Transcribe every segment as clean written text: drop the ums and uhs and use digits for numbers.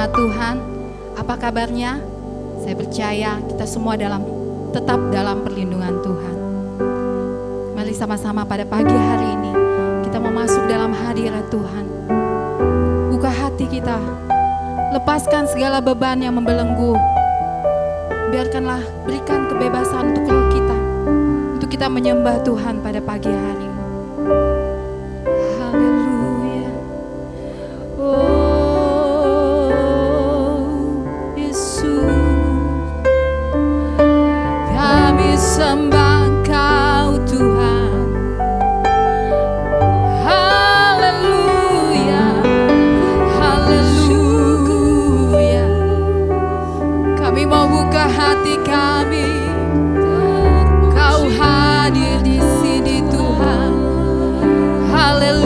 jemaat Tuhan, apa kabarnya? Saya percaya kita semua tetap dalam perlindungan Tuhan. Mari sama-sama pada pagi hari ini kita mau masuk dalam hadirat Tuhan. Buka hati kita, lepaskan segala beban yang membelenggu. Biarkanlah berikan kebebasan untuk roh kita, untuk kita menyembah Tuhan pada pagi hari ini. Haleluya. Sembah Engkau Tuhan. Haleluya, haleluya. Kami mau buka hati kami. Kau hadir di sini Tuhan. Haleluya.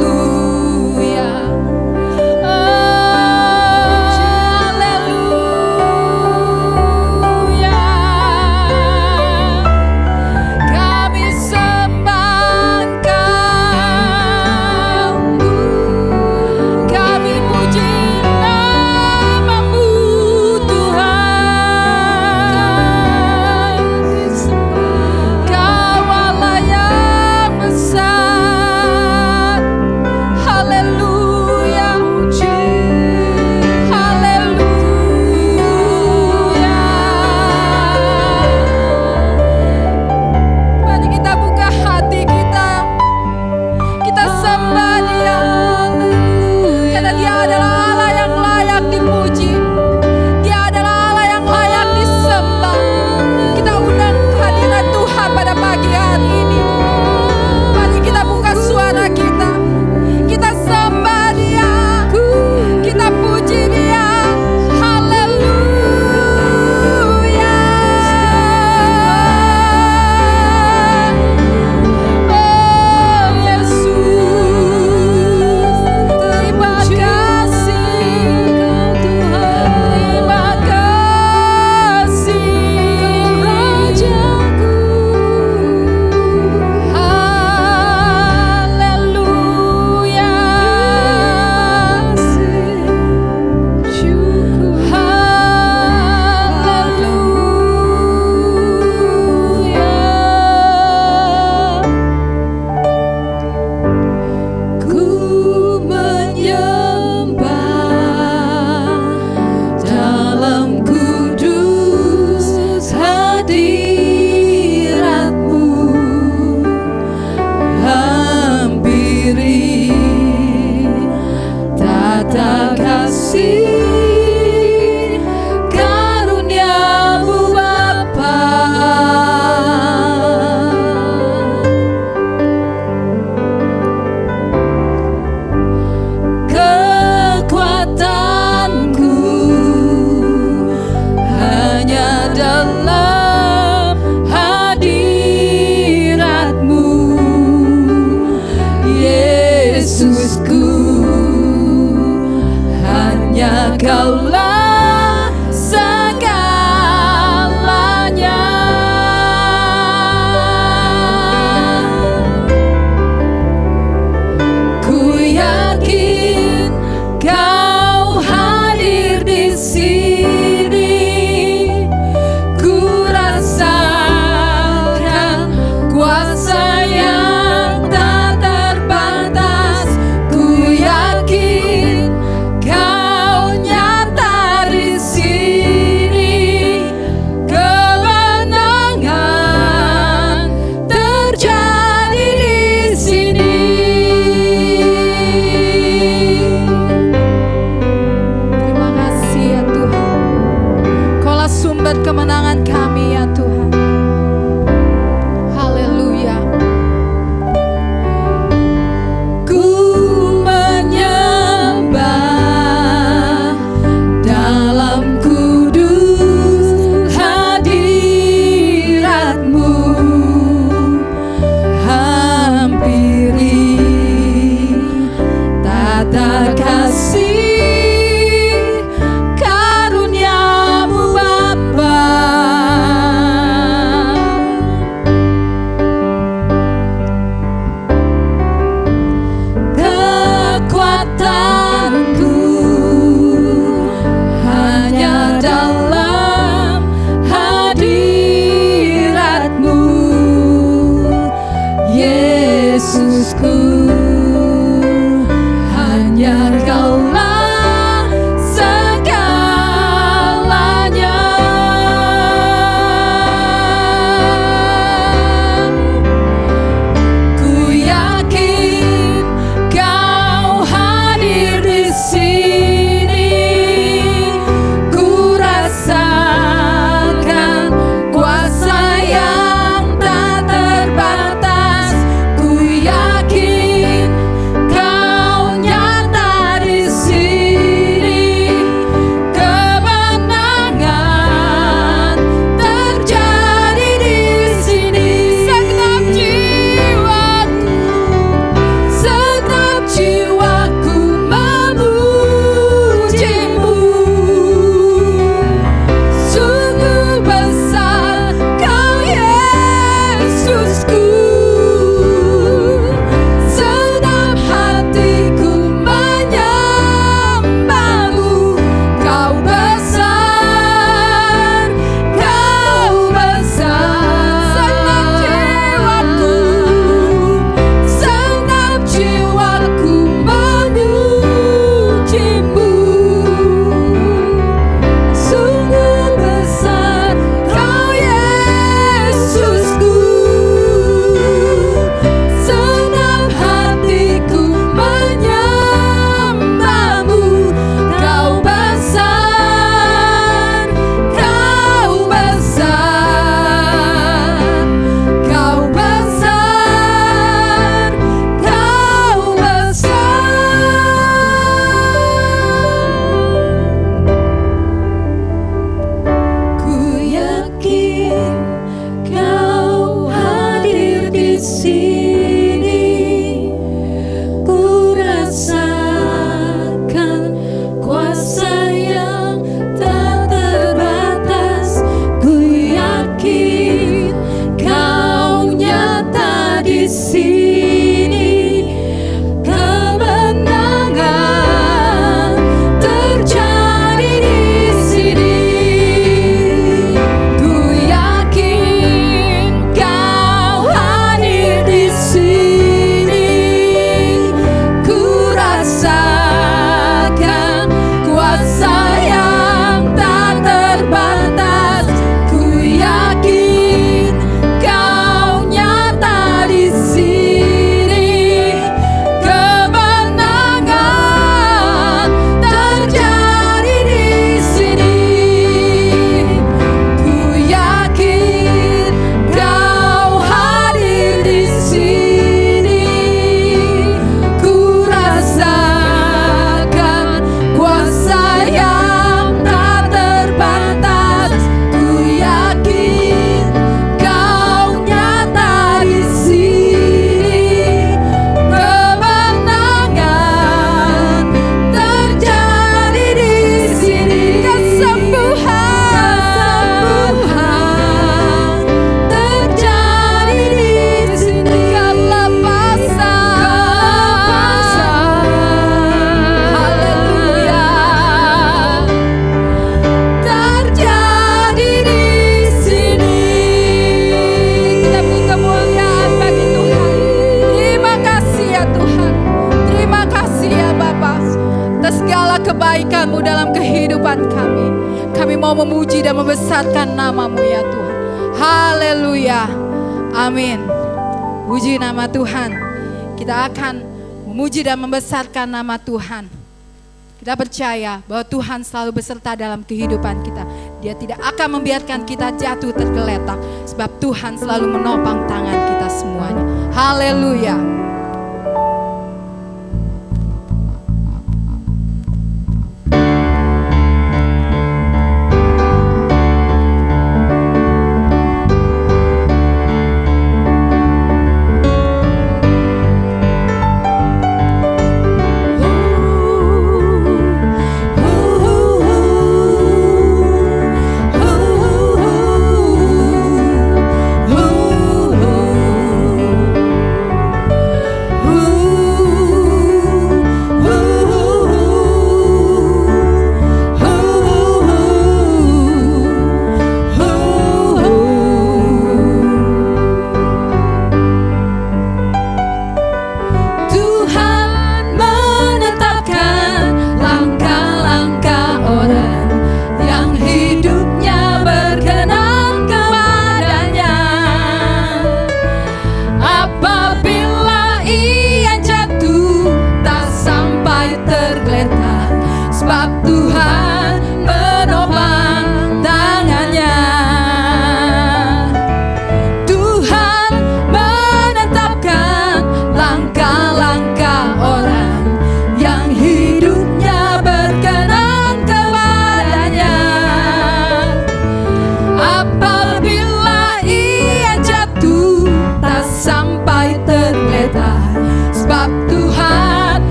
Kasih karuniamu Bapa. berkat-Mu dalam kehidupan kami. Kami mau memuji dan membesarkan nama-Mu ya Tuhan. Haleluya. Amin. Puji nama Tuhan. Kita akan memuji dan membesarkan nama Tuhan. Kita percaya bahwa Tuhan selalu beserta dalam kehidupan kita. Dia tidak akan membiarkan kita jatuh tergeletak, sebab Tuhan selalu menopang tangan kita semuanya. Haleluya.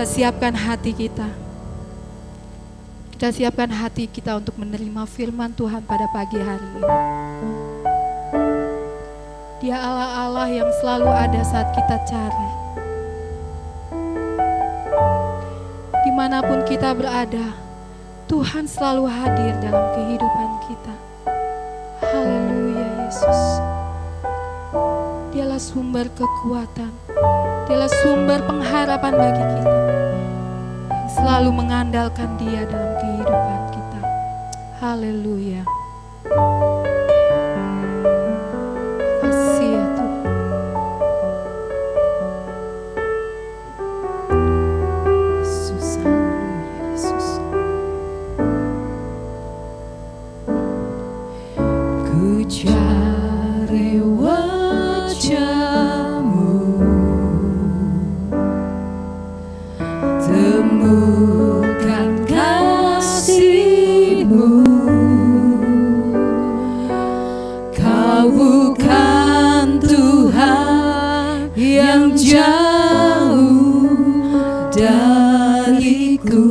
Siapkan hati kita. Kita siapkan hati kita untuk menerima firman Tuhan pada pagi hari ini. Dia Allah-Allah yang selalu ada saat kita cari. Dimanapun kita berada, Tuhan selalu hadir dalam kehidupan kita. Haleluya Yesus. Dialah sumber kekuatan. Dialah sumber pengharapan bagi kita. Selalu mengandalkan Dia dalam kehidupan kita. Haleluya. jauh dariku.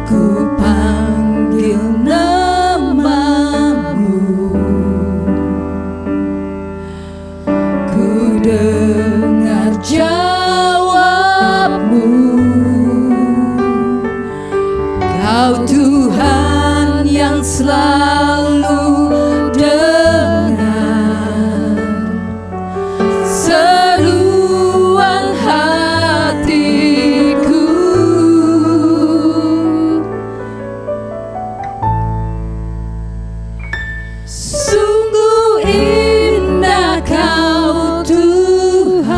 Ku panggil namamu, ku dengar jawabmu. Kau Tuhan yang selalu dengar seruan hatiku. Sungguh indah Kau Tuhan,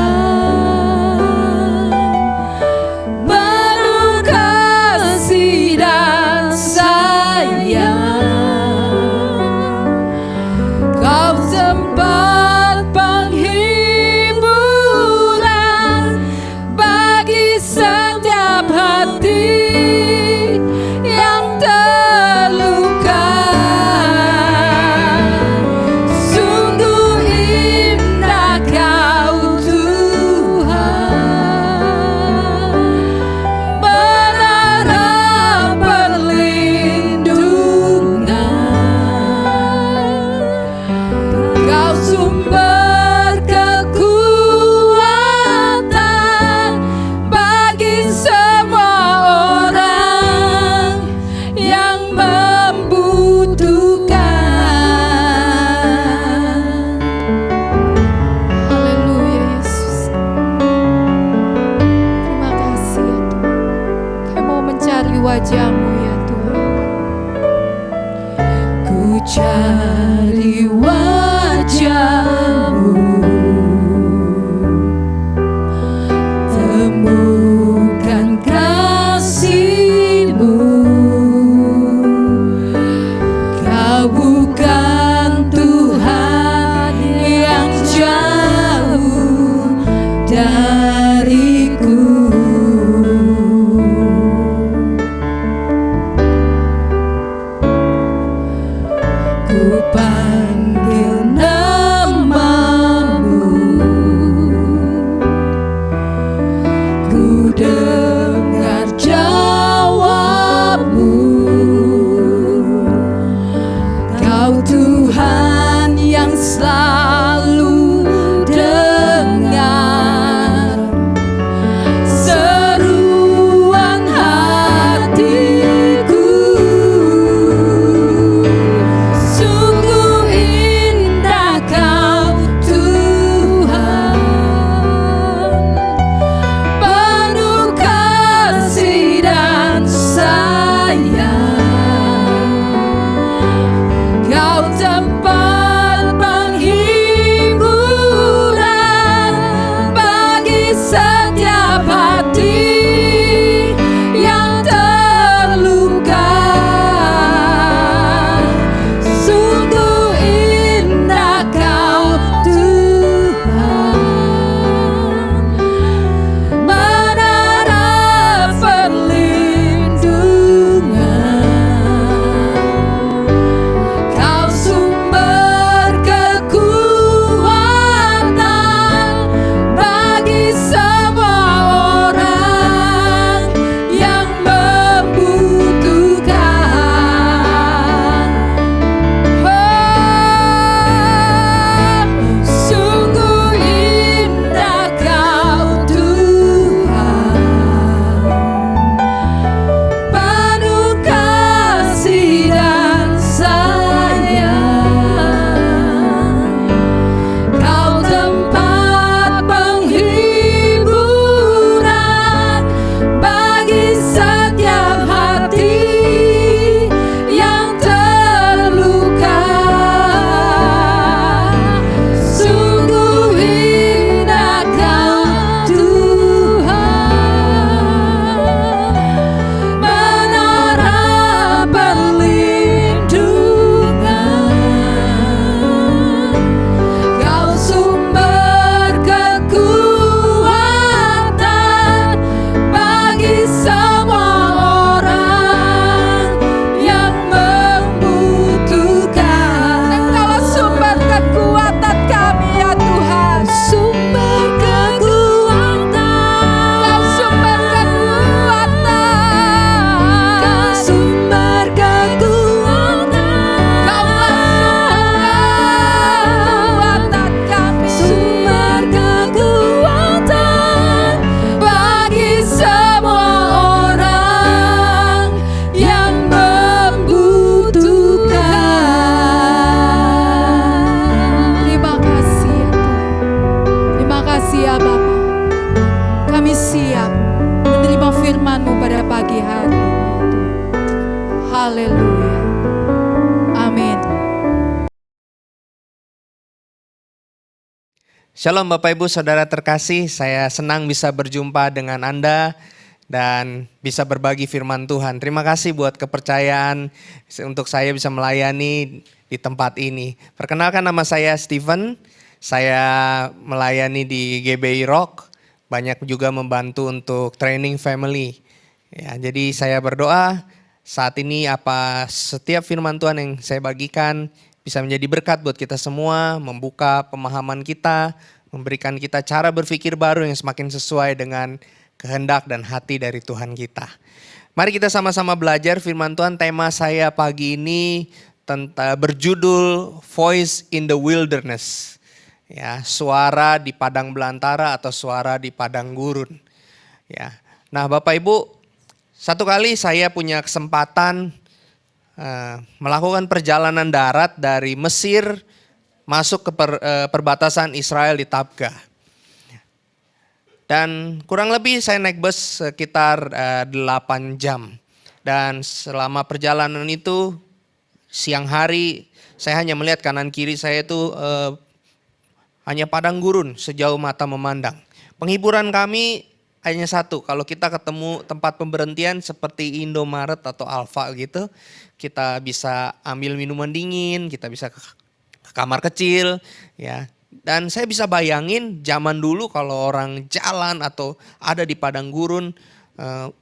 penuh kasih dan sayang. Kau tempat penghiburan bagi setiap hati yang terluka. Sungguh indah Kau Tuhan, berharap perlindungan. Kau sumber kekuatan bagi semua orang yang membutuhkan. Haleluya Yesus. Terima kasih ya Tuhan. Kami mau mencari wajah-Mu ya Tuhan. Ku cari wajah-Mu, temukan kasih-Mu. Kau bukan Tuhan yang jauh dariku. Ku panggil namamu, ku dengar jawabmu. Kau Tuhan yang selalu dengar seruan hatiku. Sungguh indah Kau Tuhan, penuh kasih dan sayang. Kau tempat penghiburan bagi setiap hati yang terluka. Sungguh indah Kau Tuhan, menara perlindungan. Kau sumber Shalom Bapak Ibu Saudara terkasih, saya senang bisa berjumpa dengan Anda dan bisa berbagi firman Tuhan. Terima kasih buat kepercayaan untuk saya bisa melayani di tempat ini. Perkenalkan, nama saya Steven, saya melayani di GBI Rock, banyak juga membantu untuk training family. Ya, jadi saya berdoa saat ini setiap firman Tuhan yang saya bagikan bisa menjadi berkat buat kita semua, membuka pemahaman kita, memberikan kita cara berpikir baru yang semakin sesuai dengan kehendak dan hati dari Tuhan kita. Mari kita sama-sama belajar firman Tuhan. Tema saya pagi ini berjudul Voice in the Wilderness. Ya, suara di padang belantara atau suara di padang gurun. Ya. Nah, Bapak Ibu, satu kali saya punya kesempatan melakukan perjalanan darat dari Mesir masuk ke perbatasan Israel di Tabgha. Dan kurang lebih saya naik bus sekitar 8 jam. Dan selama perjalanan itu siang hari saya hanya melihat kanan kiri saya itu hanya padang gurun sejauh mata memandang. Penghiburan kami hanya satu, kalau kita ketemu tempat pemberhentian seperti Indomaret atau Alfa gitu, kita bisa ambil minuman dingin, kita bisa ke kamar kecil, ya. Dan saya bisa bayangin zaman dulu kalau orang jalan atau ada di padang gurun,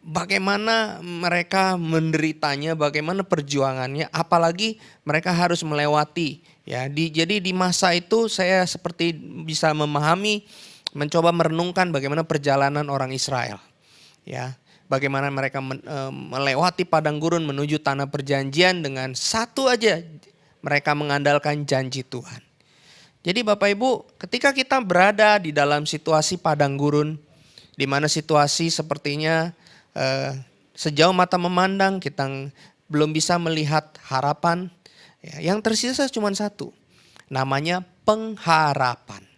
bagaimana mereka menderitanya, bagaimana perjuangannya, apalagi mereka harus melewati. Ya, jadi di masa itu saya seperti bisa memahami, mencoba merenungkan bagaimana perjalanan orang Israel. Ya, bagaimana mereka melewati padang gurun menuju tanah perjanjian dengan satu aja, mereka mengandalkan janji Tuhan. Jadi Bapak Ibu, ketika kita berada di dalam situasi padang gurun, di mana situasi sepertinya sejauh mata memandang kita belum bisa melihat harapan, ya, yang tersisa cuma satu, namanya pengharapan.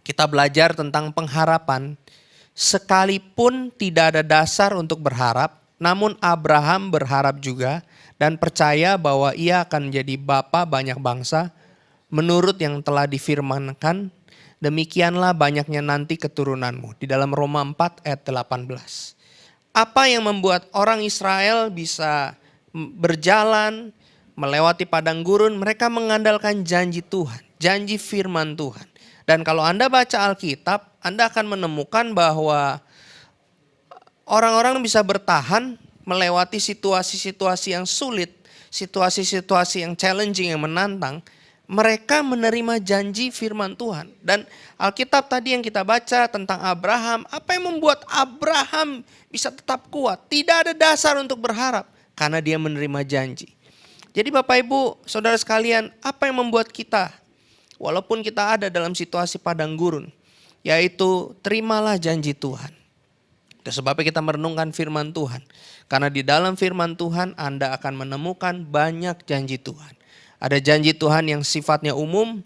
Kita belajar tentang pengharapan, sekalipun tidak ada dasar untuk berharap, namun Abraham berharap juga dan percaya bahwa ia akan menjadi bapa banyak bangsa, menurut yang telah difirmankan, demikianlah banyaknya nanti keturunanmu, di dalam Roma 4 ayat 18. Apa yang membuat orang Israel bisa berjalan, melewati padang gurun? Mereka mengandalkan janji Tuhan, janji firman Tuhan. Dan kalau Anda baca Alkitab, Anda akan menemukan bahwa orang-orang bisa bertahan melewati situasi-situasi yang sulit, situasi-situasi yang challenging, yang menantang. Mereka menerima janji firman Tuhan. Dan Alkitab tadi yang kita baca tentang Abraham, apa yang membuat Abraham bisa tetap kuat? Tidak ada dasar untuk berharap karena dia menerima janji. Jadi Bapak Ibu, Saudara sekalian, apa yang membuat kita, walaupun kita ada dalam situasi padang gurun, yaitu terimalah janji Tuhan. Itu sebabnya kita merenungkan firman Tuhan. Karena di dalam firman Tuhan Anda akan menemukan banyak janji Tuhan. Ada janji Tuhan yang sifatnya umum,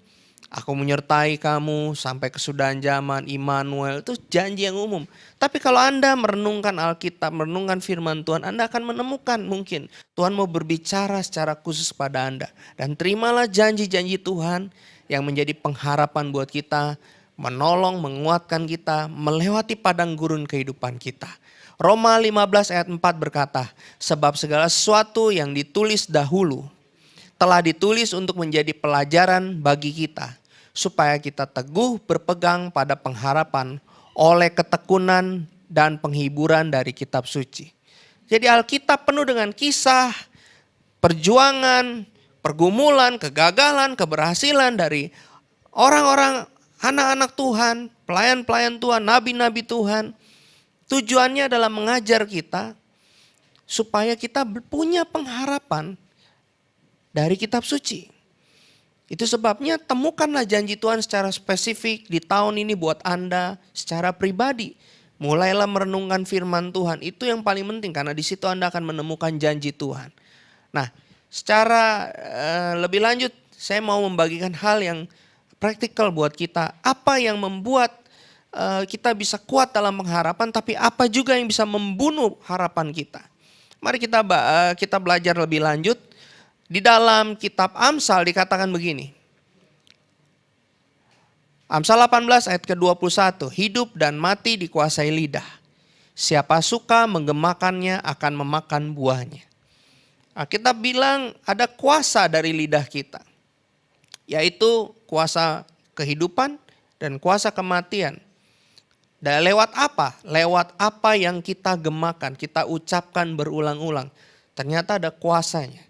aku menyertai kamu sampai kesudahan zaman, Immanuel, itu janji yang umum. Tapi kalau Anda merenungkan Alkitab, merenungkan firman Tuhan, Anda akan menemukan mungkin Tuhan mau berbicara secara khusus pada Anda. Dan terimalah janji-janji Tuhan yang menjadi pengharapan buat kita, menolong, menguatkan kita, melewati padang gurun kehidupan kita. Roma 15 ayat 4 berkata, sebab segala sesuatu yang ditulis dahulu telah ditulis untuk menjadi pelajaran bagi kita, supaya kita teguh berpegang pada pengharapan oleh ketekunan dan penghiburan dari kitab suci. Jadi Alkitab penuh dengan kisah, perjuangan, pergumulan, kegagalan, keberhasilan dari orang-orang, anak-anak Tuhan, pelayan-pelayan Tuhan, nabi-nabi Tuhan. Tujuannya adalah mengajar kita supaya kita punya pengharapan dari kitab suci. Itu sebabnya temukanlah janji Tuhan secara spesifik di tahun ini buat Anda secara pribadi. Mulailah merenungkan firman Tuhan, itu yang paling penting karena di situ Anda akan menemukan janji Tuhan. Nah, secara lebih lanjut saya mau membagikan hal yang praktikal buat kita. Apa yang membuat kita bisa kuat dalam pengharapan, tapi apa juga yang bisa membunuh harapan kita. Mari kita belajar lebih lanjut. Di dalam kitab Amsal dikatakan begini. Amsal 18 ayat ke-21, hidup dan mati dikuasai lidah. Siapa suka menggemakannya akan memakan buahnya. Kita bilang ada kuasa dari lidah kita. Yaitu kuasa kehidupan dan kuasa kematian. Dan lewat apa? Lewat apa yang kita gemakan, kita ucapkan berulang-ulang. Ternyata ada kuasanya.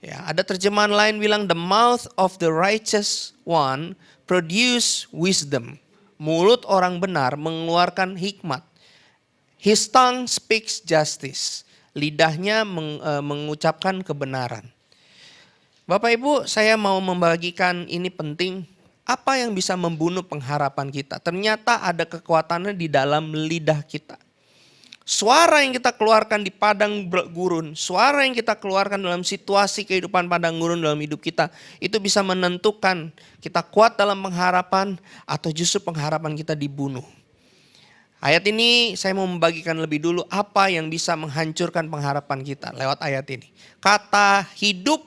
Ya, ada terjemahan lain bilang the mouth of the righteous one produce wisdom. Mulut orang benar mengeluarkan hikmat. His tongue speaks justice. Lidahnya mengucapkan kebenaran. Bapak Ibu, saya mau membagikan ini penting. Apa yang bisa membunuh pengharapan kita? Ternyata ada kekuatannya di dalam lidah kita. Suara yang kita keluarkan di padang gurun, suara yang kita keluarkan dalam situasi kehidupan padang gurun dalam hidup kita, itu bisa menentukan kita kuat dalam pengharapan atau justru pengharapan kita dibunuh. Ayat ini saya mau membagikan lebih dulu apa yang bisa menghancurkan pengharapan kita lewat ayat ini. Kata hidup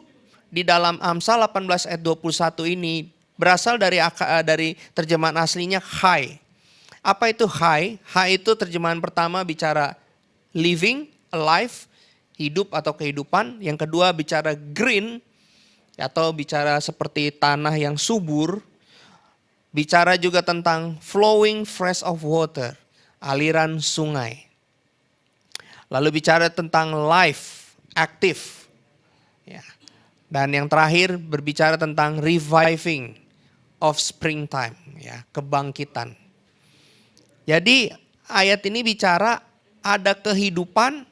di dalam Amsal 18 ayat 21 ini berasal dari terjemahan aslinya high. Apa itu high? High itu terjemahan pertama bicara living, alive, hidup atau kehidupan. Yang kedua bicara green atau bicara seperti tanah yang subur. Bicara juga tentang flowing fresh of water, aliran sungai. Lalu bicara tentang life, aktif. Ya. Dan yang terakhir berbicara tentang reviving of springtime, ya, kebangkitan. Jadi ayat ini bicara ada kehidupan,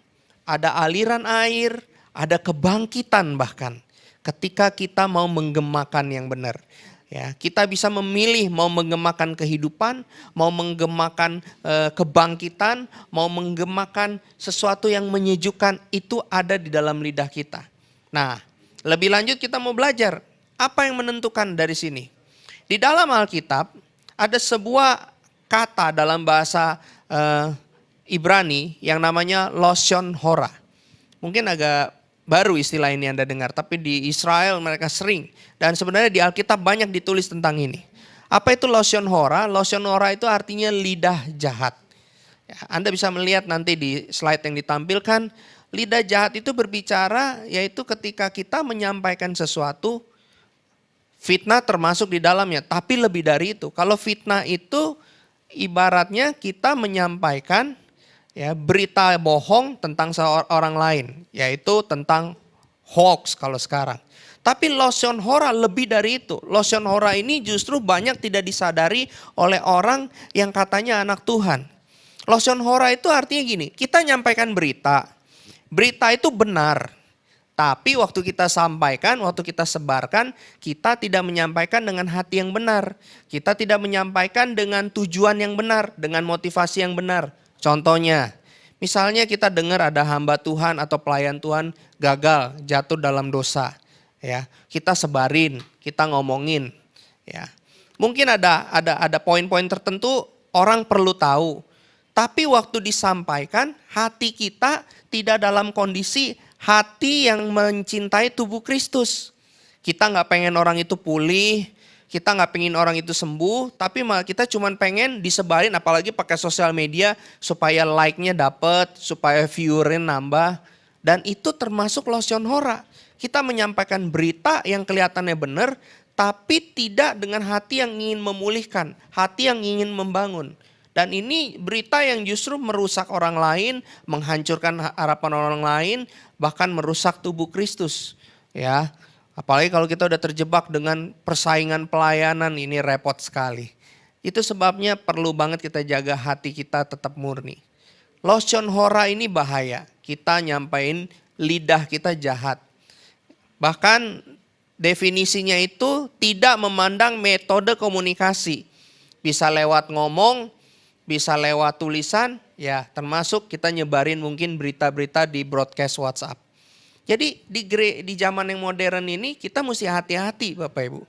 ada aliran air, ada kebangkitan bahkan. Ketika kita mau menggemakan yang benar. Ya, kita bisa memilih mau menggemakan kehidupan, mau menggemakan kebangkitan, mau menggemakan sesuatu yang menyejukkan, itu ada di dalam lidah kita. Nah, lebih lanjut kita mau belajar apa yang menentukan dari sini. Di dalam Alkitab ada sebuah kata dalam bahasa Ibrani yang namanya lotion hora. Mungkin agak baru istilah ini Anda dengar, tapi di Israel mereka sering. Dan sebenarnya di Alkitab banyak ditulis tentang ini. Apa itu lotion hora? Lotion hora itu artinya lidah jahat. Ya, Anda bisa melihat nanti di slide yang ditampilkan, lidah jahat itu berbicara yaitu ketika kita menyampaikan sesuatu, fitnah termasuk di dalamnya. Tapi lebih dari itu, kalau fitnah itu ibaratnya kita menyampaikan ya berita bohong tentang seorang lain, yaitu tentang hoax kalau sekarang. Tapi lotion hora lebih dari itu. Lotion hora ini justru banyak tidak disadari oleh orang yang katanya anak Tuhan. Lotion hora itu artinya gini, kita nyampaikan berita. Berita itu benar. Tapi waktu kita sampaikan, waktu kita sebarkan, kita tidak menyampaikan dengan hati yang benar. Kita tidak menyampaikan dengan tujuan yang benar, dengan motivasi yang benar. Contohnya, misalnya kita dengar ada hamba Tuhan atau pelayan Tuhan gagal, jatuh dalam dosa. Ya, kita sebarin, kita ngomongin. Ya, mungkin ada poin-poin tertentu orang perlu tahu. Tapi waktu disampaikan, hati kita tidak dalam kondisi hati yang mencintai tubuh Kristus. Kita nggak pengen orang itu pulih, kita nggak pengen orang itu sembuh, tapi malah kita cuma pengen disebarin, apalagi pakai sosial media supaya like-nya dapet, supaya viewerin nambah. Dan itu termasuk lotion hora. Kita menyampaikan berita yang kelihatannya benar, tapi tidak dengan hati yang ingin memulihkan, hati yang ingin membangun. Dan ini berita yang justru merusak orang lain, menghancurkan harapan orang lain, bahkan merusak tubuh Kristus. Ya, apalagi kalau kita udah terjebak dengan persaingan pelayanan, ini repot sekali. Itu sebabnya perlu banget kita jaga hati kita tetap murni. Lotion hora ini bahaya. Kita nyampain lidah kita jahat. Bahkan definisinya itu tidak memandang metode komunikasi. Bisa lewat ngomong, bisa lewat tulisan, ya termasuk kita nyebarin mungkin berita-berita di broadcast WhatsApp. Jadi di zaman yang modern ini kita mesti hati-hati Bapak Ibu.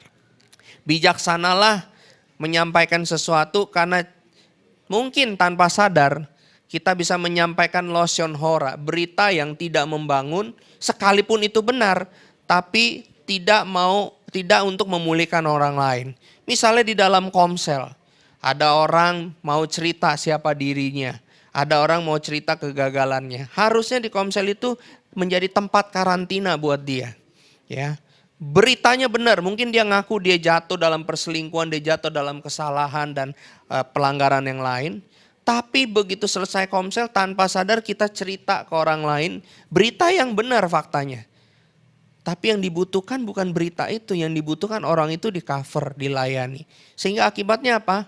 Bijaksanalah menyampaikan sesuatu karena mungkin tanpa sadar kita bisa menyampaikan lotion hora, berita yang tidak membangun sekalipun itu benar. tapi tidak untuk memulihkan orang lain. Misalnya di dalam komsel, ada orang mau cerita siapa dirinya, ada orang mau cerita kegagalannya. Harusnya di komsel itu menjadi tempat karantina buat dia. Ya, beritanya benar, mungkin dia ngaku dia jatuh dalam perselingkuhan, dia jatuh dalam kesalahan dan pelanggaran yang lain. Tapi begitu selesai komsel, tanpa sadar kita cerita ke orang lain berita yang benar faktanya. Tapi yang dibutuhkan bukan berita itu, yang dibutuhkan orang itu di cover, dilayani. Sehingga akibatnya apa?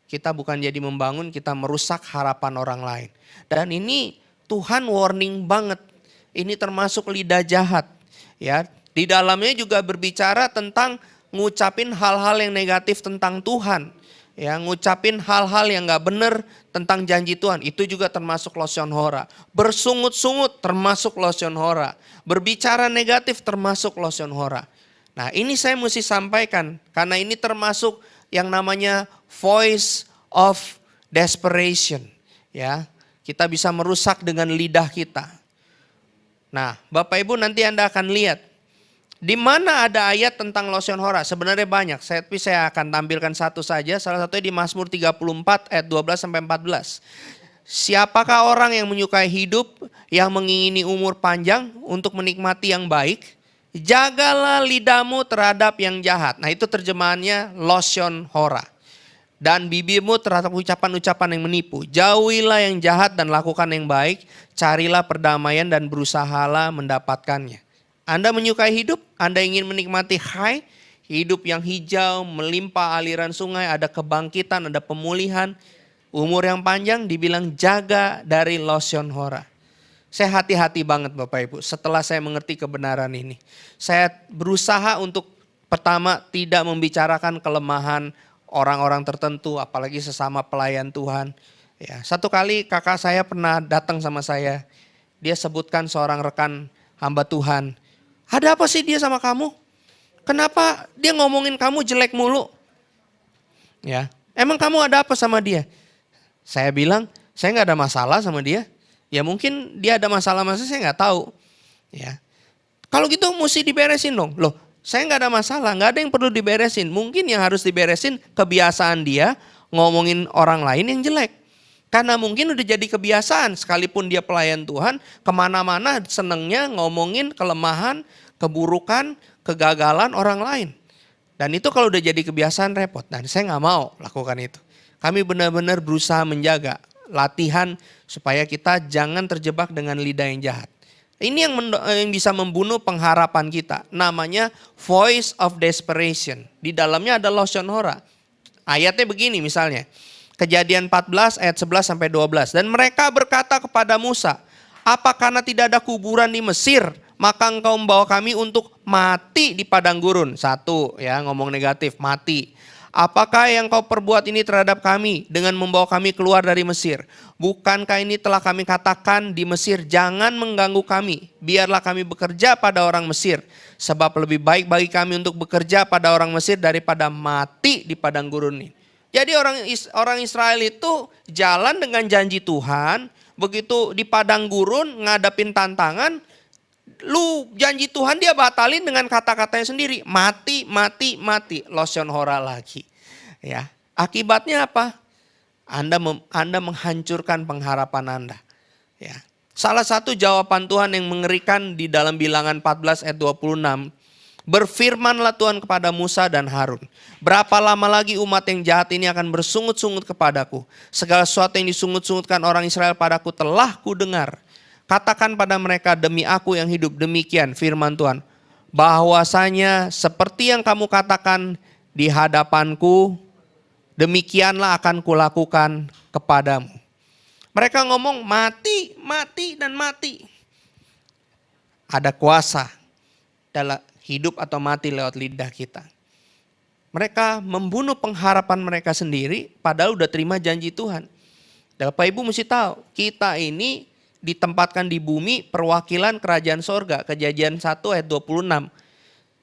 Kita bukan jadi membangun, kita merusak harapan orang lain. Dan ini Tuhan warning banget. Ini termasuk lidah jahat. Ya, di dalamnya juga berbicara tentang ngucapin hal-hal yang negatif tentang Tuhan. Ya, ngucapin hal-hal yang gak benar tentang janji Tuhan. Itu juga termasuk losion hora. Bersungut-sungut termasuk losion hora. Berbicara negatif termasuk losion hora. Nah, ini saya mesti sampaikan. Karena ini termasuk yang namanya voice of desperation. Ya, kita bisa merusak dengan lidah kita. Nah, Bapak Ibu nanti Anda akan lihat. Di mana ada ayat tentang losion hora? Sebenarnya banyak, tapi saya akan tampilkan satu saja. Salah satunya di Mazmur 34 ayat 12-14. Siapakah orang yang menyukai hidup, yang mengingini umur panjang untuk menikmati yang baik? Jagalah lidahmu terhadap yang jahat. Nah, itu terjemahannya losion hora. Dan bibirmu terhadap ucapan-ucapan yang menipu. Jauhilah yang jahat dan lakukan yang baik. Carilah perdamaian dan berusahalah mendapatkannya. Anda menyukai hidup, Anda ingin menikmati hidup yang hijau, melimpah aliran sungai, ada kebangkitan, ada pemulihan, umur yang panjang, dibilang jaga dari losion hora. Saya hati-hati banget Bapak Ibu setelah saya mengerti kebenaran ini. Saya berusaha untuk pertama tidak membicarakan kelemahan orang-orang tertentu, apalagi sesama pelayan Tuhan. Ya, satu kali kakak saya pernah datang sama saya, dia sebutkan seorang rekan hamba Tuhan. Ada apa sih dia sama kamu? Kenapa dia ngomongin kamu jelek mulu? Ya, emang kamu ada apa sama dia? Saya bilang, saya nggak ada masalah sama dia. Ya mungkin dia ada masalah saya nggak tahu. Ya, kalau gitu mesti diberesin dong. Loh, saya nggak ada masalah, nggak ada yang perlu diberesin. Mungkin yang harus diberesin kebiasaan dia ngomongin orang lain yang jelek. Karena mungkin udah jadi kebiasaan, sekalipun dia pelayan Tuhan, kemana-mana senengnya ngomongin kelemahan, keburukan, kegagalan orang lain. Dan itu kalau udah jadi kebiasaan repot, dan saya nggak mau lakukan itu. Kami benar-benar berusaha menjaga, latihan supaya kita jangan terjebak dengan lidah yang jahat. Ini yang bisa membunuh pengharapan kita, namanya voice of desperation. Di dalamnya ada losion hora. Ayatnya begini misalnya. Kejadian 14 ayat 11-12. Dan mereka berkata kepada Musa, apa karena tidak ada kuburan di Mesir, maka engkau membawa kami untuk mati di padang gurun. Satu, ya ngomong negatif, mati. Apakah yang kau perbuat ini terhadap kami dengan membawa kami keluar dari Mesir? Bukankah ini telah kami katakan di Mesir, jangan mengganggu kami, biarlah kami bekerja pada orang Mesir. Sebab lebih baik bagi kami untuk bekerja pada orang Mesir daripada mati di padang gurun ini. Jadi orang Israel itu jalan dengan janji Tuhan, begitu di padang gurun ngadepin tantangan, janji Tuhan dia batalin dengan kata-katanya sendiri, mati, mati, mati, losion hora lagi. Ya, akibatnya apa? Anda menghancurkan pengharapan Anda. Ya. Salah satu jawaban Tuhan yang mengerikan di dalam Bilangan 14 ayat 26. Berfirmanlah Tuhan kepada Musa dan Harun. Berapa lama lagi umat yang jahat ini akan bersungut-sungut kepadaku? Segala sesuatu yang disungut-sungutkan orang Israel padaku telah kudengar. Katakan pada mereka, demi aku yang hidup, demikian firman Tuhan. Bahwasanya seperti yang kamu katakan di hadapanku, demikianlah akan kulakukan kepadamu. Mereka ngomong mati, mati, dan mati. Ada kuasa dalam hidup atau mati lewat lidah kita. Mereka membunuh pengharapan mereka sendiri padahal udah terima janji Tuhan. Dan Bapak Ibu mesti tahu, kita ini ditempatkan di bumi perwakilan kerajaan sorga. Kejadian 1 ayat 26.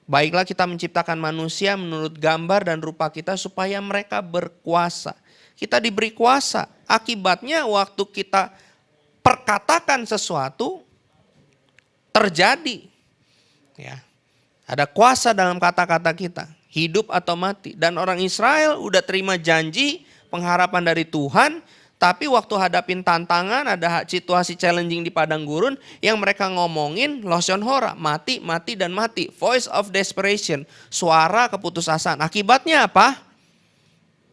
Baiklah kita menciptakan manusia menurut gambar dan rupa kita supaya mereka berkuasa. Kita diberi kuasa. Akibatnya waktu kita perkatakan sesuatu terjadi. Ya. Ada kuasa dalam kata-kata kita, hidup atau mati. Dan orang Israel udah terima janji, pengharapan dari Tuhan, tapi waktu hadapin tantangan, ada situasi challenging di padang gurun, yang mereka ngomongin losion hora, mati, mati, dan mati. Voice of desperation, suara keputusasaan. Akibatnya apa?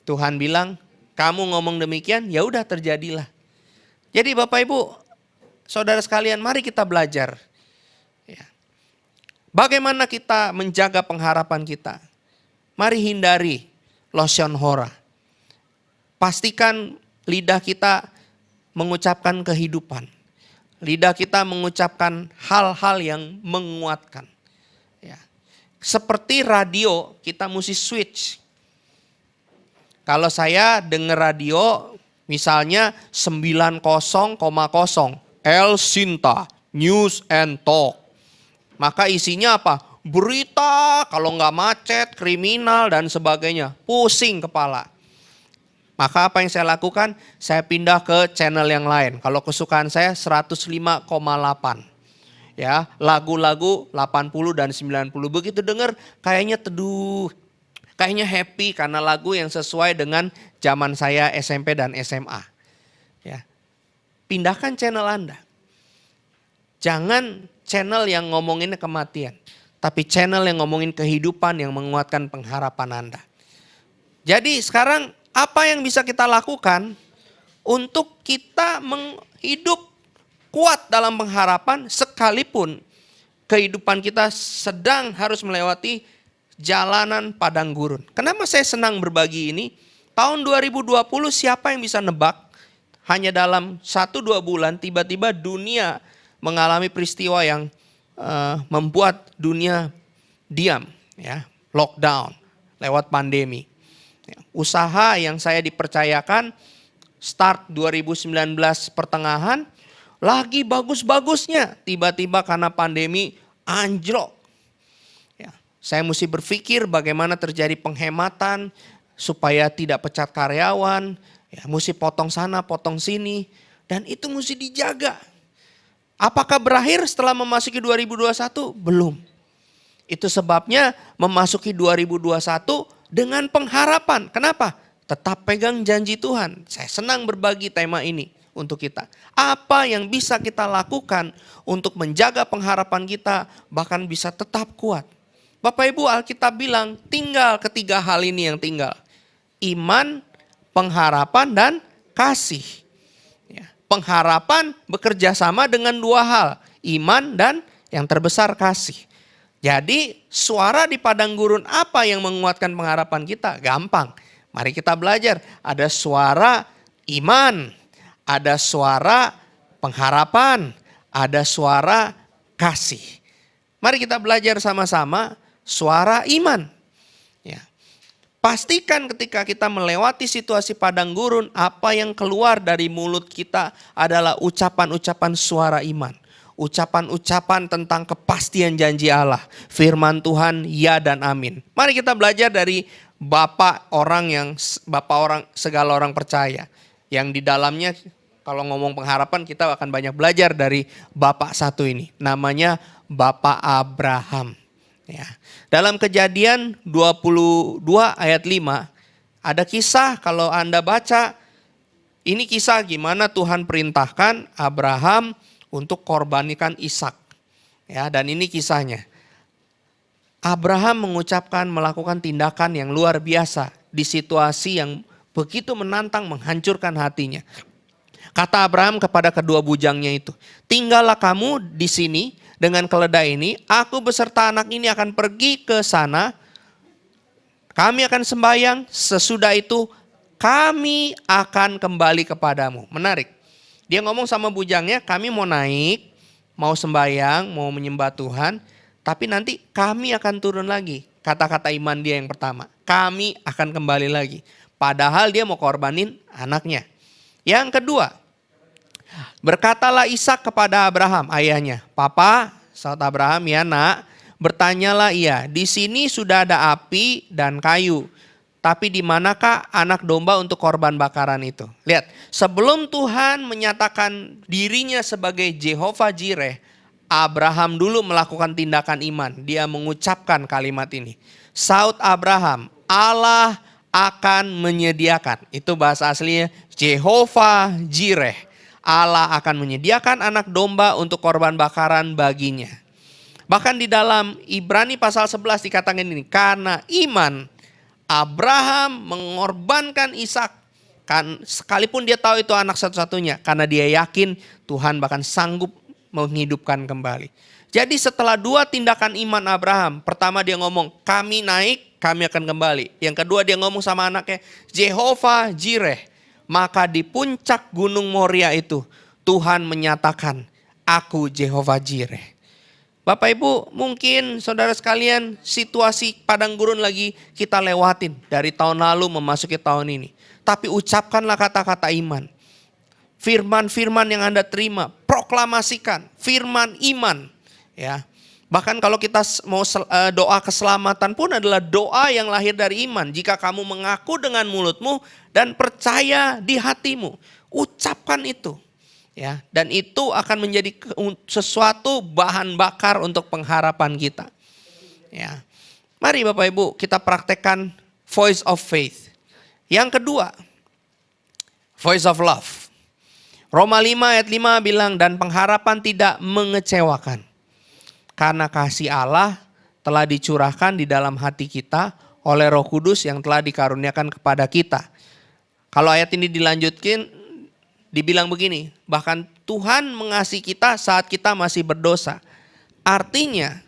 Tuhan bilang, kamu ngomong demikian, ya udah terjadilah. Jadi Bapak Ibu, saudara sekalian, mari kita belajar. Ya. Bagaimana kita menjaga pengharapan kita? Mari hindari losion hora. Pastikan lidah kita mengucapkan kehidupan. Lidah kita mengucapkan hal-hal yang menguatkan. Ya. Seperti radio, kita mesti switch. Kalau saya dengar radio, misalnya 90,0 El Sinta, News and Talk. Maka isinya apa? Berita, kalau nggak macet, kriminal dan sebagainya. Pusing kepala. Maka apa yang saya lakukan? Saya pindah ke channel yang lain. Kalau kesukaan saya 105,8. Ya, lagu-lagu 80 dan 90. Begitu dengar kayaknya teduh. Kayaknya happy karena lagu yang sesuai dengan zaman saya SMP dan SMA. Ya. Pindahkan channel Anda. Jangan channel yang ngomongin kematian. Tapi channel yang ngomongin kehidupan yang menguatkan pengharapan Anda. Jadi sekarang apa yang bisa kita lakukan untuk kita hidup kuat dalam pengharapan sekalipun kehidupan kita sedang harus melewati jalanan padang gurun. Kenapa saya senang berbagi ini? Tahun 2020 siapa yang bisa nebak hanya dalam 1-2 bulan tiba-tiba dunia mengalami peristiwa yang membuat dunia diam, ya, lockdown lewat pandemi. Usaha yang saya dipercayakan start 2019 pertengahan lagi bagus-bagusnya, tiba-tiba karena pandemi anjlok. Ya, saya mesti berpikir bagaimana terjadi penghematan supaya tidak pecat karyawan, ya, mesti potong sana, potong sini, dan itu mesti dijaga. Apakah berakhir setelah memasuki 2021? Belum. Itu sebabnya memasuki 2021 dengan pengharapan. Kenapa? Tetap pegang janji Tuhan. Saya senang berbagi tema ini untuk kita. Apa yang bisa kita lakukan untuk menjaga pengharapan kita bahkan bisa tetap kuat. Bapak Ibu, Alkitab bilang tinggal ketiga hal ini yang tinggal. Iman, pengharapan, dan kasih. Ya, pengharapan bekerja sama dengan dua hal. Iman dan yang terbesar kasih. Jadi suara di padang gurun apa yang menguatkan pengharapan kita? Gampang. Mari kita belajar. Ada suara iman, ada suara pengharapan, ada suara kasih. Mari kita belajar sama-sama suara iman. Ya. Pastikan ketika kita melewati situasi padang gurun, apa yang keluar dari mulut kita adalah ucapan-ucapan suara iman. Ucapan-ucapan tentang kepastian janji Allah. Firman Tuhan, ya dan amin. Mari kita belajar dari Bapak segala orang percaya. Yang di dalamnya kalau ngomong pengharapan kita akan banyak belajar dari Bapak satu ini. Namanya Bapak Abraham. Ya. Dalam Kejadian 22 ayat 5 ada kisah, kalau Anda baca, ini kisah gimana Tuhan perintahkan Abraham untuk korbanikan Ishak. Ya, dan ini kisahnya. Abraham melakukan tindakan yang luar biasa di situasi yang begitu menantang, menghancurkan hatinya. Kata Abraham kepada kedua bujangnya itu, tinggallah kamu di sini dengan keledai ini, aku beserta anak ini akan pergi ke sana, kami akan sembahyang, sesudah itu kami akan kembali kepadamu. Menarik. Dia ngomong sama bujangnya, kami mau naik, mau sembahyang, mau menyembah Tuhan, tapi nanti kami akan turun lagi. Kata-kata iman dia yang pertama, kami akan kembali lagi. Padahal dia mau korbanin anaknya. Yang kedua, berkatalah Ishak kepada Abraham, ayahnya, Papa, saat Abraham, ya nak, bertanyalah ia, di sini sudah ada api dan kayu. Tapi di manakah anak domba untuk korban bakaran itu? Lihat, sebelum Tuhan menyatakan dirinya sebagai Jehovah Jireh, Abraham dulu melakukan tindakan iman. Dia mengucapkan kalimat ini. Saud Abraham, Allah akan menyediakan. Itu bahasa aslinya Jehovah Jireh. Allah akan menyediakan anak domba untuk korban bakaran baginya. Bahkan di dalam Ibrani pasal 11 dikatakan ini, karena iman Abraham mengorbankan Ishak, kan sekalipun dia tahu itu anak satu-satunya, karena dia yakin Tuhan bahkan sanggup menghidupkan kembali. Jadi setelah 2 tindakan iman Abraham, pertama dia ngomong, kami naik, kami akan kembali. Yang kedua dia ngomong sama anaknya, Jehovah Jireh. Maka di puncak gunung Moria itu, Tuhan menyatakan, aku Jehovah Jireh. Bapak Ibu, mungkin saudara sekalian situasi padang gurun lagi kita lewatin dari tahun lalu memasuki tahun ini. Tapi ucapkanlah kata-kata iman. Firman-firman yang Anda terima, proklamasikan firman iman. Ya, bahkan kalau kita mau doa keselamatan pun adalah doa yang lahir dari iman. Jika kamu mengaku dengan mulutmu dan percaya di hatimu, ucapkan itu. Ya, dan itu akan menjadi sesuatu bahan bakar untuk pengharapan kita. Ya. Mari Bapak Ibu kita praktekkan voice of faith. Yang kedua, voice of love. Roma 5 ayat 5 bilang, dan pengharapan tidak mengecewakan. Karena kasih Allah telah dicurahkan di dalam hati kita oleh Roh Kudus yang telah dikaruniakan kepada kita. Kalau ayat ini dilanjutkan, dibilang begini, bahkan Tuhan mengasihi kita saat kita masih berdosa. Artinya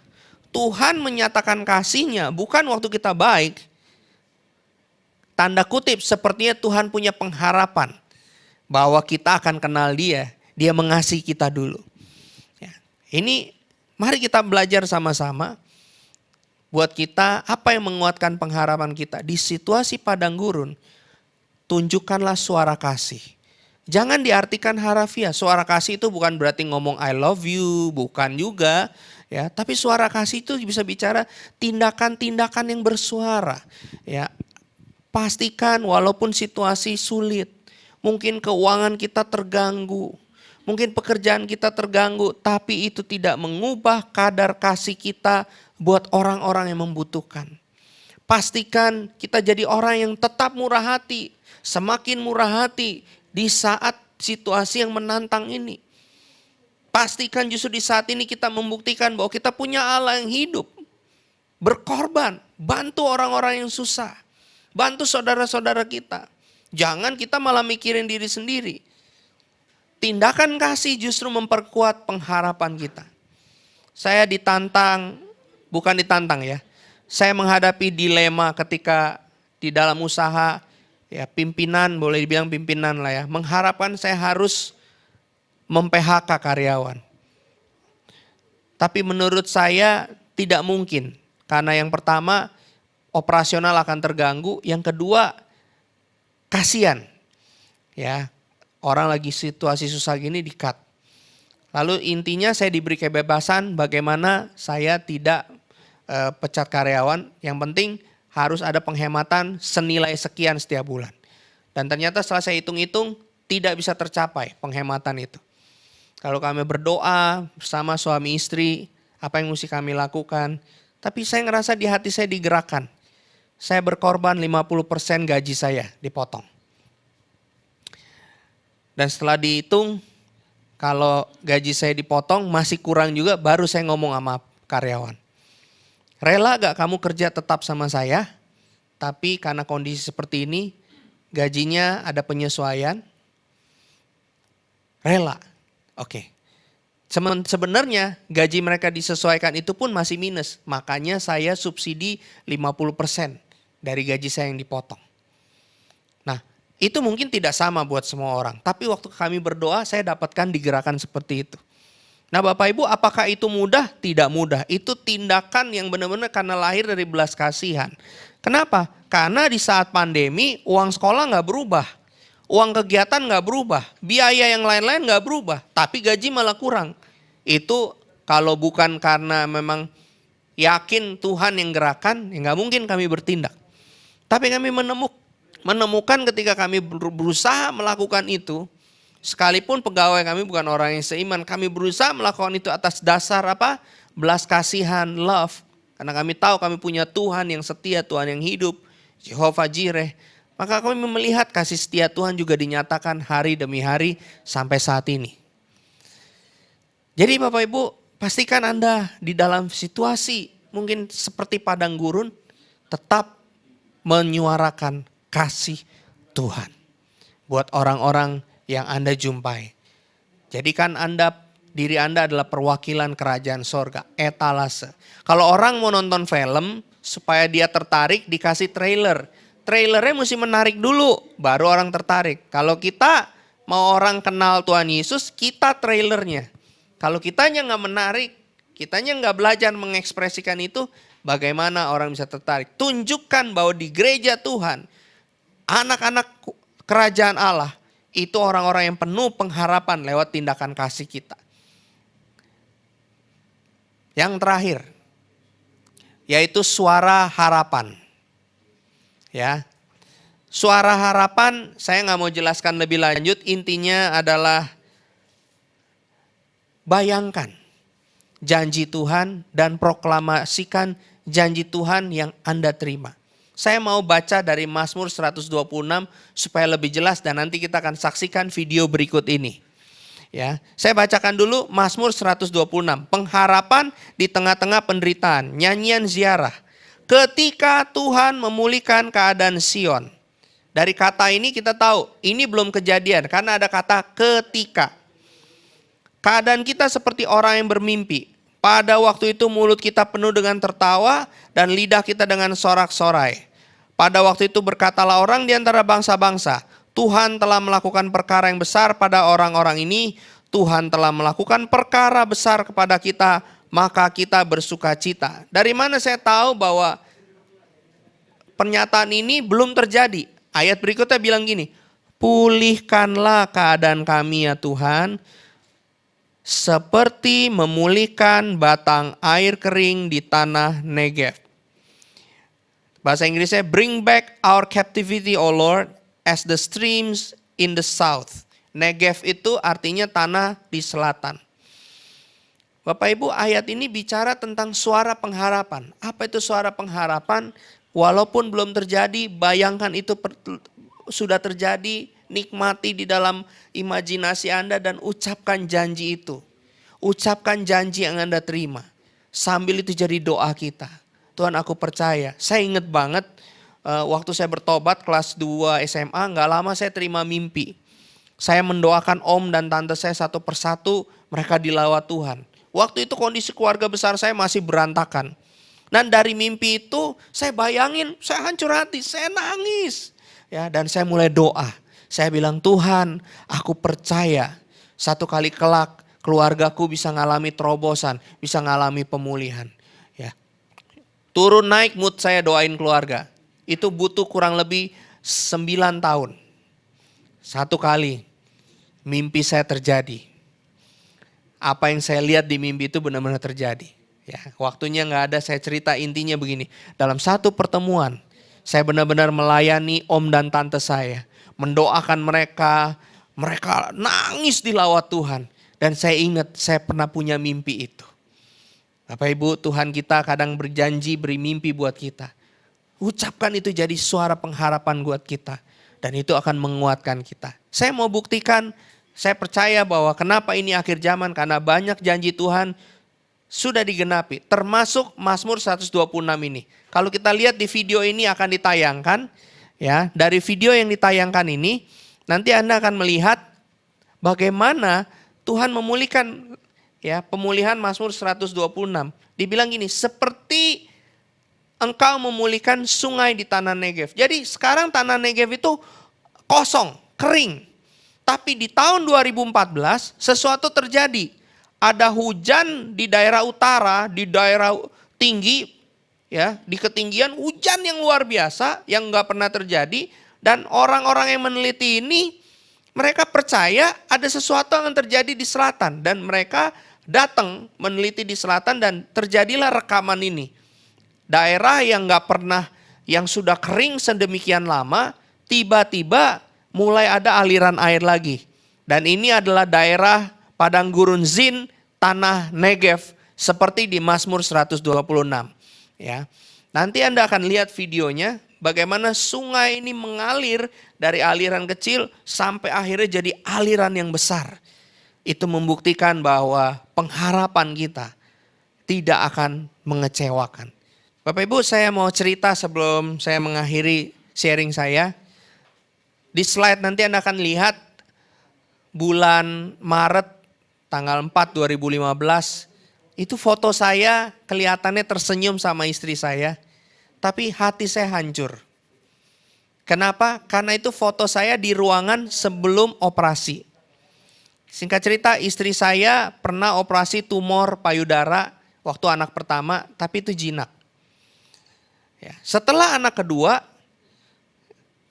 Tuhan menyatakan kasih-Nya bukan waktu kita baik. Tanda kutip sepertinya Tuhan punya pengharapan bahwa kita akan kenal Dia. Dia mengasihi kita dulu. Ya, ini mari kita belajar sama-sama. Buat kita apa yang menguatkan pengharapan kita. Di situasi padang gurun, tunjukkanlah suara kasih. Jangan diartikan harafiah. Suara kasih itu bukan berarti ngomong I love you, bukan juga. Ya, tapi suara kasih itu bisa bicara tindakan-tindakan yang bersuara. Ya, pastikan walaupun situasi sulit, mungkin keuangan kita terganggu, mungkin pekerjaan kita terganggu, tapi itu tidak mengubah kadar kasih kita buat orang-orang yang membutuhkan. Pastikan kita jadi orang yang tetap murah hati, semakin murah hati di saat situasi yang menantang ini. Pastikan justru di saat ini kita membuktikan bahwa kita punya Allah yang hidup. Berkorban, bantu orang-orang yang susah. Bantu saudara-saudara kita. Jangan kita malah mikirin diri sendiri. Tindakan kasih justru memperkuat pengharapan kita. Saya ditantang, bukan ditantang ya. Saya menghadapi dilema ketika di dalam usaha, ya pimpinan, boleh dibilang pimpinan lah ya, mengharapkan saya harus mem-PHK karyawan. Tapi menurut saya tidak mungkin. Karena yang pertama operasional akan terganggu, yang kedua kasihan. Ya, orang lagi situasi susah gini di-cut. Lalu intinya saya diberi kebebasan bagaimana saya tidak pecat karyawan, yang penting harus ada penghematan senilai sekian setiap bulan. Dan ternyata setelah saya hitung-hitung tidak bisa tercapai penghematan itu. Kalau kami berdoa bersama suami istri, apa yang mesti kami lakukan. Tapi saya ngerasa di hati saya digerakkan. Saya berkorban 50% gaji saya dipotong. Dan setelah dihitung, kalau gaji saya dipotong masih kurang juga, baru saya ngomong sama karyawan. Rela gak kamu kerja tetap sama saya, tapi karena kondisi seperti ini, gajinya ada penyesuaian? Rela. Oke. Sebenarnya gaji mereka disesuaikan itu pun masih minus. Makanya saya subsidi 50% dari gaji saya yang dipotong. Nah, itu mungkin tidak sama buat semua orang. Tapi waktu kami berdoa, saya dapatkan digerakkan seperti itu. Nah Bapak Ibu, apakah itu mudah? Tidak mudah. Itu tindakan yang benar-benar karena lahir dari belas kasihan. Kenapa? Karena di saat pandemi uang sekolah gak berubah. Uang kegiatan gak berubah. Biaya yang lain-lain gak berubah. Tapi gaji malah kurang. Itu kalau bukan karena memang yakin Tuhan yang gerakan, ya gak mungkin kami bertindak. Tapi kami menemukan ketika kami berusaha melakukan itu, Sekalipun pegawai kami bukan orang yang seiman, kami berusaha melakukan itu atas dasar apa? Belas kasihan, love. Karena kami tahu kami punya Tuhan yang setia, Tuhan yang hidup, Jehovah Jireh. Maka kami melihat kasih setia Tuhan juga dinyatakan hari demi hari sampai saat ini. Jadi Bapak Ibu, pastikan Anda di dalam situasi mungkin seperti padang gurun, tetap menyuarakan kasih Tuhan buat orang-orang yang Anda jumpai. Jadikan diri Anda adalah perwakilan kerajaan sorga, etalase. Kalau orang mau nonton film, supaya dia tertarik dikasih trailer. Trailernya mesti menarik dulu, baru orang tertarik. Kalau kita mau orang kenal Tuhan Yesus, kita trailernya. Kalau kitanya nggak menarik, kitanya nggak belajar mengekspresikan itu, bagaimana orang bisa tertarik? Tunjukkan bahwa di gereja Tuhan, anak-anak kerajaan Allah, itu orang-orang yang penuh pengharapan lewat tindakan kasih kita. Yang terakhir, yaitu suara harapan. Ya, suara harapan saya nggak mau jelaskan lebih lanjut, intinya adalah bayangkan janji Tuhan dan proklamasikan janji Tuhan yang Anda terima. Saya mau baca dari Mazmur 126 supaya lebih jelas dan nanti kita akan saksikan video berikut ini. Ya, saya bacakan dulu Mazmur 126, pengharapan di tengah-tengah penderitaan, nyanyian ziarah. Ketika Tuhan memulihkan keadaan Sion. Dari kata ini kita tahu ini belum kejadian karena ada kata ketika. Keadaan kita seperti orang yang bermimpi. Pada waktu itu mulut kita penuh dengan tertawa dan lidah kita dengan sorak-sorai. Pada waktu itu berkatalah orang di antara bangsa-bangsa, Tuhan telah melakukan perkara yang besar pada orang-orang ini. Tuhan telah melakukan perkara besar kepada kita, maka kita bersuka cita. Dari mana saya tahu bahwa pernyataan ini belum terjadi? Ayat berikutnya bilang gini, pulihkanlah keadaan kami ya Tuhan, seperti memulihkan batang air kering di tanah Negev. Bahasa Inggrisnya, bring back our captivity, O Lord, as the streams in the south. Negev itu artinya tanah di selatan. Bapak Ibu, ayat ini bicara tentang suara pengharapan. Apa itu suara pengharapan? Walaupun belum terjadi, bayangkan itu sudah terjadi. Nikmati di dalam imajinasi Anda dan ucapkan janji itu. Ucapkan janji yang Anda terima. Sambil itu jadi doa kita. Tuhan, aku percaya. Saya ingat banget waktu saya bertobat kelas 2 SMA, gak lama saya terima mimpi. Saya mendoakan om dan tante saya satu persatu, mereka dilawat Tuhan. Waktu itu kondisi keluarga besar saya masih berantakan. Dan dari mimpi itu saya bayangin, saya hancur hati, saya nangis. Ya, dan saya mulai doa. Saya bilang, Tuhan, aku percaya satu kali kelak keluargaku bisa ngalami terobosan, bisa ngalami pemulihan. Ya. Turun naik mood saya doain keluarga. Itu butuh kurang lebih 9 tahun. Satu kali mimpi saya terjadi. Apa yang saya lihat di mimpi itu benar-benar terjadi. Ya, waktunya nggak ada, saya cerita intinya begini. Dalam satu pertemuan, saya benar-benar melayani om dan tante saya. Mendoakan mereka, mereka nangis di lawat Tuhan. Dan saya ingat saya pernah punya mimpi itu. Bapak Ibu, Tuhan kita kadang berjanji beri mimpi buat kita. Ucapkan itu jadi suara pengharapan buat kita. Dan itu akan menguatkan kita. Saya mau buktikan, saya percaya bahwa kenapa ini akhir zaman. Karena banyak janji Tuhan sudah digenapi. Termasuk Mazmur 126 ini. Kalau kita lihat di video ini akan ditayangkan. Ya, dari video yang ditayangkan ini, nanti Anda akan melihat bagaimana Tuhan memulihkan, ya, pemulihan Mazmur 126. Dibilang gini, seperti engkau memulihkan sungai di tanah Negev. Jadi sekarang tanah Negev itu kosong, kering. Tapi di tahun 2014 sesuatu terjadi. Ada hujan di daerah utara, di daerah tinggi, ya, di ketinggian hujan yang luar biasa yang nggak pernah terjadi, dan orang-orang yang meneliti ini mereka percaya ada sesuatu yang terjadi di selatan dan mereka datang meneliti di selatan dan terjadilah rekaman ini. Daerah yang nggak pernah, yang sudah kering sedemikian lama, tiba-tiba mulai ada aliran air lagi. Dan ini adalah daerah padang gurun Zin, tanah Negev, seperti di Mazmur 126. Ya. Nanti Anda akan lihat videonya, bagaimana sungai ini mengalir dari aliran kecil sampai akhirnya jadi aliran yang besar. Itu membuktikan bahwa pengharapan kita tidak akan mengecewakan. Bapak Ibu, saya mau cerita sebelum saya mengakhiri sharing saya. Di slide nanti Anda akan lihat bulan Maret tanggal 4 2015, itu foto saya kelihatannya tersenyum sama istri saya, tapi hati saya hancur. Kenapa? Karena itu foto saya di ruangan sebelum operasi. Singkat cerita, istri saya pernah operasi tumor payudara waktu anak pertama, tapi itu jinak. Ya, setelah anak kedua,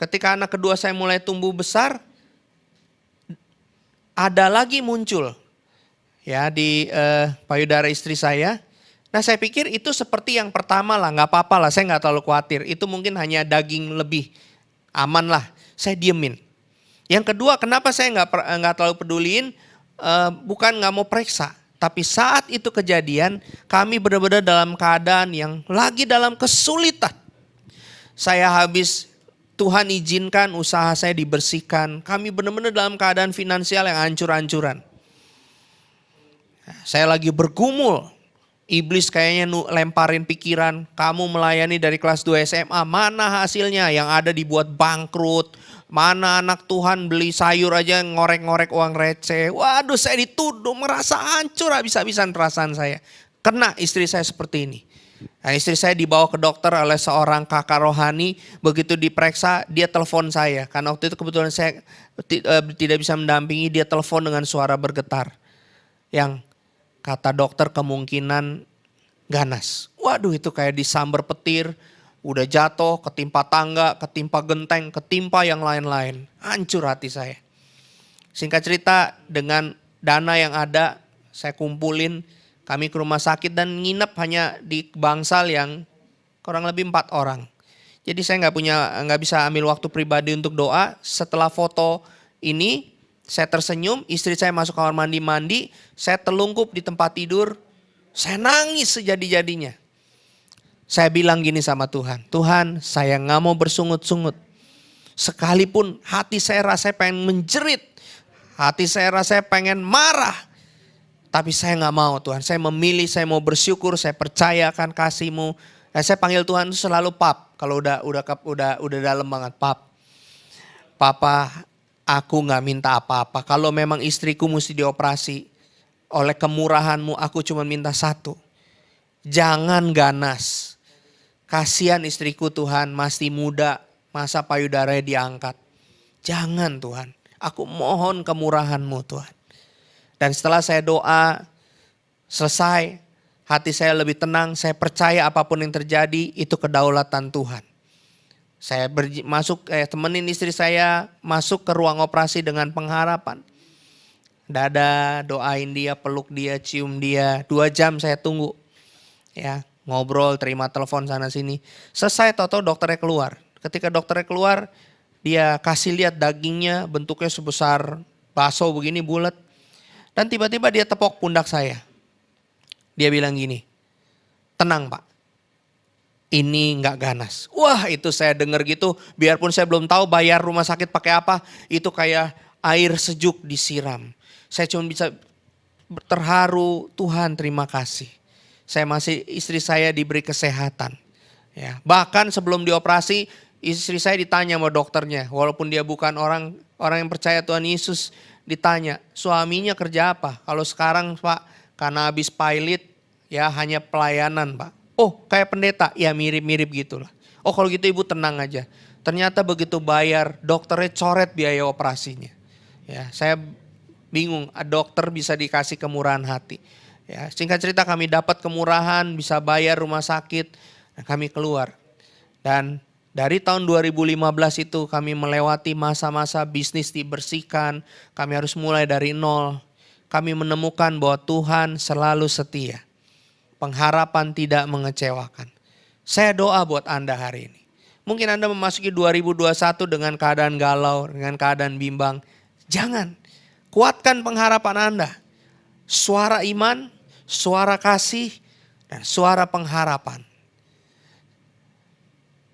ketika anak kedua saya mulai tumbuh besar, ada lagi muncul ya di payudara istri saya. Nah, saya pikir itu seperti yang pertama lah, nggak apa-apa lah, saya nggak terlalu khawatir. Itu mungkin hanya daging lebih, aman lah. Saya diemin. Yang kedua, kenapa saya nggak terlalu peduliin? Bukan nggak mau periksa, tapi saat itu kejadian, kami benar-benar dalam keadaan yang lagi dalam kesulitan. Saya habis, Tuhan izinkan usaha saya dibersihkan. Kami benar-benar dalam keadaan finansial yang hancur-hancuran. Saya lagi bergumul. Iblis kayaknya lemparin pikiran, kamu melayani dari kelas 2 SMA, mana hasilnya? Yang ada dibuat bangkrut. Mana anak Tuhan beli sayur aja ngorek-ngorek uang receh. Waduh, saya dituduh, merasa hancur habis-habisan perasaan saya. Kena istri saya seperti ini. Nah, istri saya dibawa ke dokter oleh seorang kakak rohani. Begitu diperiksa, dia telepon saya. Karena waktu itu kebetulan saya tidak bisa mendampingi, dia telepon dengan suara bergetar. Yang kata dokter kemungkinan ganas. Waduh, itu kayak disambar petir. Udah jatuh, ketimpa tangga, ketimpa genteng, ketimpa yang lain-lain. Hancur hati saya. Singkat cerita, dengan dana yang ada, saya kumpulin, kami ke rumah sakit dan nginep hanya di bangsal yang kurang lebih 4 orang. Jadi saya nggak bisa ambil waktu pribadi untuk doa. Setelah foto ini, saya tersenyum, istri saya masuk kamar mandi, saya telungkup di tempat tidur, saya nangis sejadi-jadinya. Saya bilang gini sama Tuhan, Tuhan, saya nggak mau bersungut-sungut. Sekalipun hati saya rasanya pengen menjerit, hati saya rasanya pengen marah. Tapi saya nggak mau Tuhan, saya memilih, saya mau bersyukur, saya percaya akan kasih-Mu. Dan saya panggil Tuhan itu selalu Pap, kalau udah dalam banget, Pap. Papa, aku nggak minta apa-apa. Kalau memang istriku mesti dioperasi, oleh kemurahan-Mu aku cuma minta satu. Jangan ganas. Kasihan istriku Tuhan, masih muda, masa payudaranya diangkat. Jangan Tuhan, aku mohon kemurahan-Mu Tuhan. Dan setelah saya doa, selesai, hati saya lebih tenang, saya percaya apapun yang terjadi itu kedaulatan Tuhan. Saya temenin istri saya masuk ke ruang operasi dengan pengharapan. Dada, doain dia, peluk dia, cium dia. 2 jam saya tunggu. Ya, ngobrol, terima telepon sana sini. Selesai, tahu-tahu dokternya keluar. Ketika dokternya keluar, dia kasih lihat dagingnya, bentuknya sebesar bakso begini bulat. Dan tiba-tiba dia tepok pundak saya. Dia bilang gini, tenang Pak, ini nggak ganas. Wah, itu saya dengar gitu, biarpun saya belum tahu bayar rumah sakit pakai apa, itu kayak air sejuk disiram. Saya cuma bisa terharu, Tuhan terima kasih. Istri saya diberi kesehatan. Ya, bahkan sebelum dioperasi, istri saya ditanya sama dokternya, walaupun dia bukan orang yang percaya Tuhan Yesus, ditanya, suaminya kerja apa? Kalau sekarang Pak, karena habis pilot, ya hanya pelayanan Pak. Oh, kayak pendeta? Ya mirip-mirip gitulah. Oh, kalau gitu ibu tenang aja. Ternyata begitu bayar, dokternya coret biaya operasinya. Ya, saya bingung, dokter bisa dikasih kemurahan hati. Ya, singkat cerita kami dapat kemurahan, bisa bayar rumah sakit, dan kami keluar. Dan dari tahun 2015 itu kami melewati masa-masa bisnis dibersihkan, kami harus mulai dari nol. Kami menemukan bahwa Tuhan selalu setia. Pengharapan tidak mengecewakan. Saya doa buat Anda hari ini. Mungkin Anda memasuki 2021 dengan keadaan galau, dengan keadaan bimbang. Jangan. Kuatkan pengharapan Anda. Suara iman, suara kasih, dan suara pengharapan.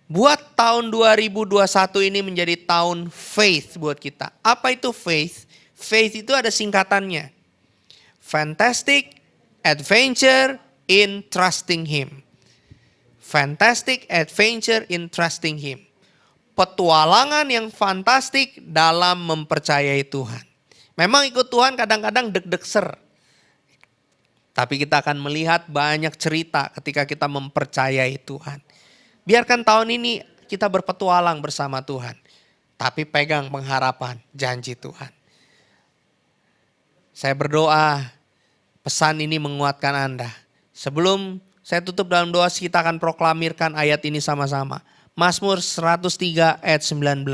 Buat tahun 2021 ini menjadi tahun faith buat kita. Apa itu faith? Faith itu ada singkatannya. Fantastic adventure in trusting Him. Fantastic adventure in trusting Him. Petualangan yang fantastik dalam mempercayai Tuhan. Memang ikut Tuhan kadang-kadang deg-deg ser. Tapi kita akan melihat banyak cerita ketika kita mempercayai Tuhan. Biarkan tahun ini kita berpetualang bersama Tuhan. Tapi pegang pengharapan janji Tuhan. Saya berdoa pesan ini menguatkan Anda. Sebelum saya tutup dalam doa, kita akan proklamirkan ayat ini sama-sama. Mazmur 103 ayat 19.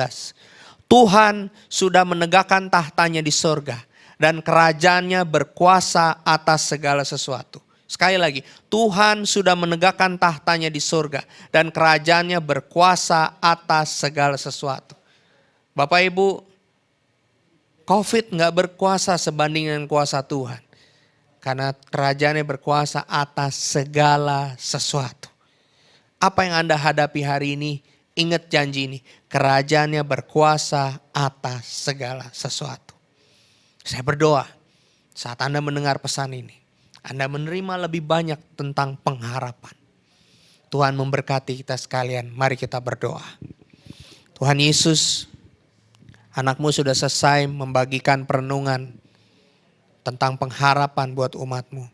Tuhan sudah menegakkan tahtanya di sorga dan kerajaannya berkuasa atas segala sesuatu. Sekali lagi, Tuhan sudah menegakkan tahtanya di sorga dan kerajaannya berkuasa atas segala sesuatu. Bapak Ibu, COVID gak berkuasa sebanding dengan kuasa Tuhan. Karena kerajaannya berkuasa atas segala sesuatu. Apa yang Anda hadapi hari ini, ingat janji ini. Kerajaannya berkuasa atas segala sesuatu. Saya berdoa saat Anda mendengar pesan ini. Anda menerima lebih banyak tentang pengharapan. Tuhan memberkati kita sekalian. Mari kita berdoa. Tuhan Yesus, Anak-Mu sudah selesai membagikan perenungan tentang pengharapan buat umat-Mu.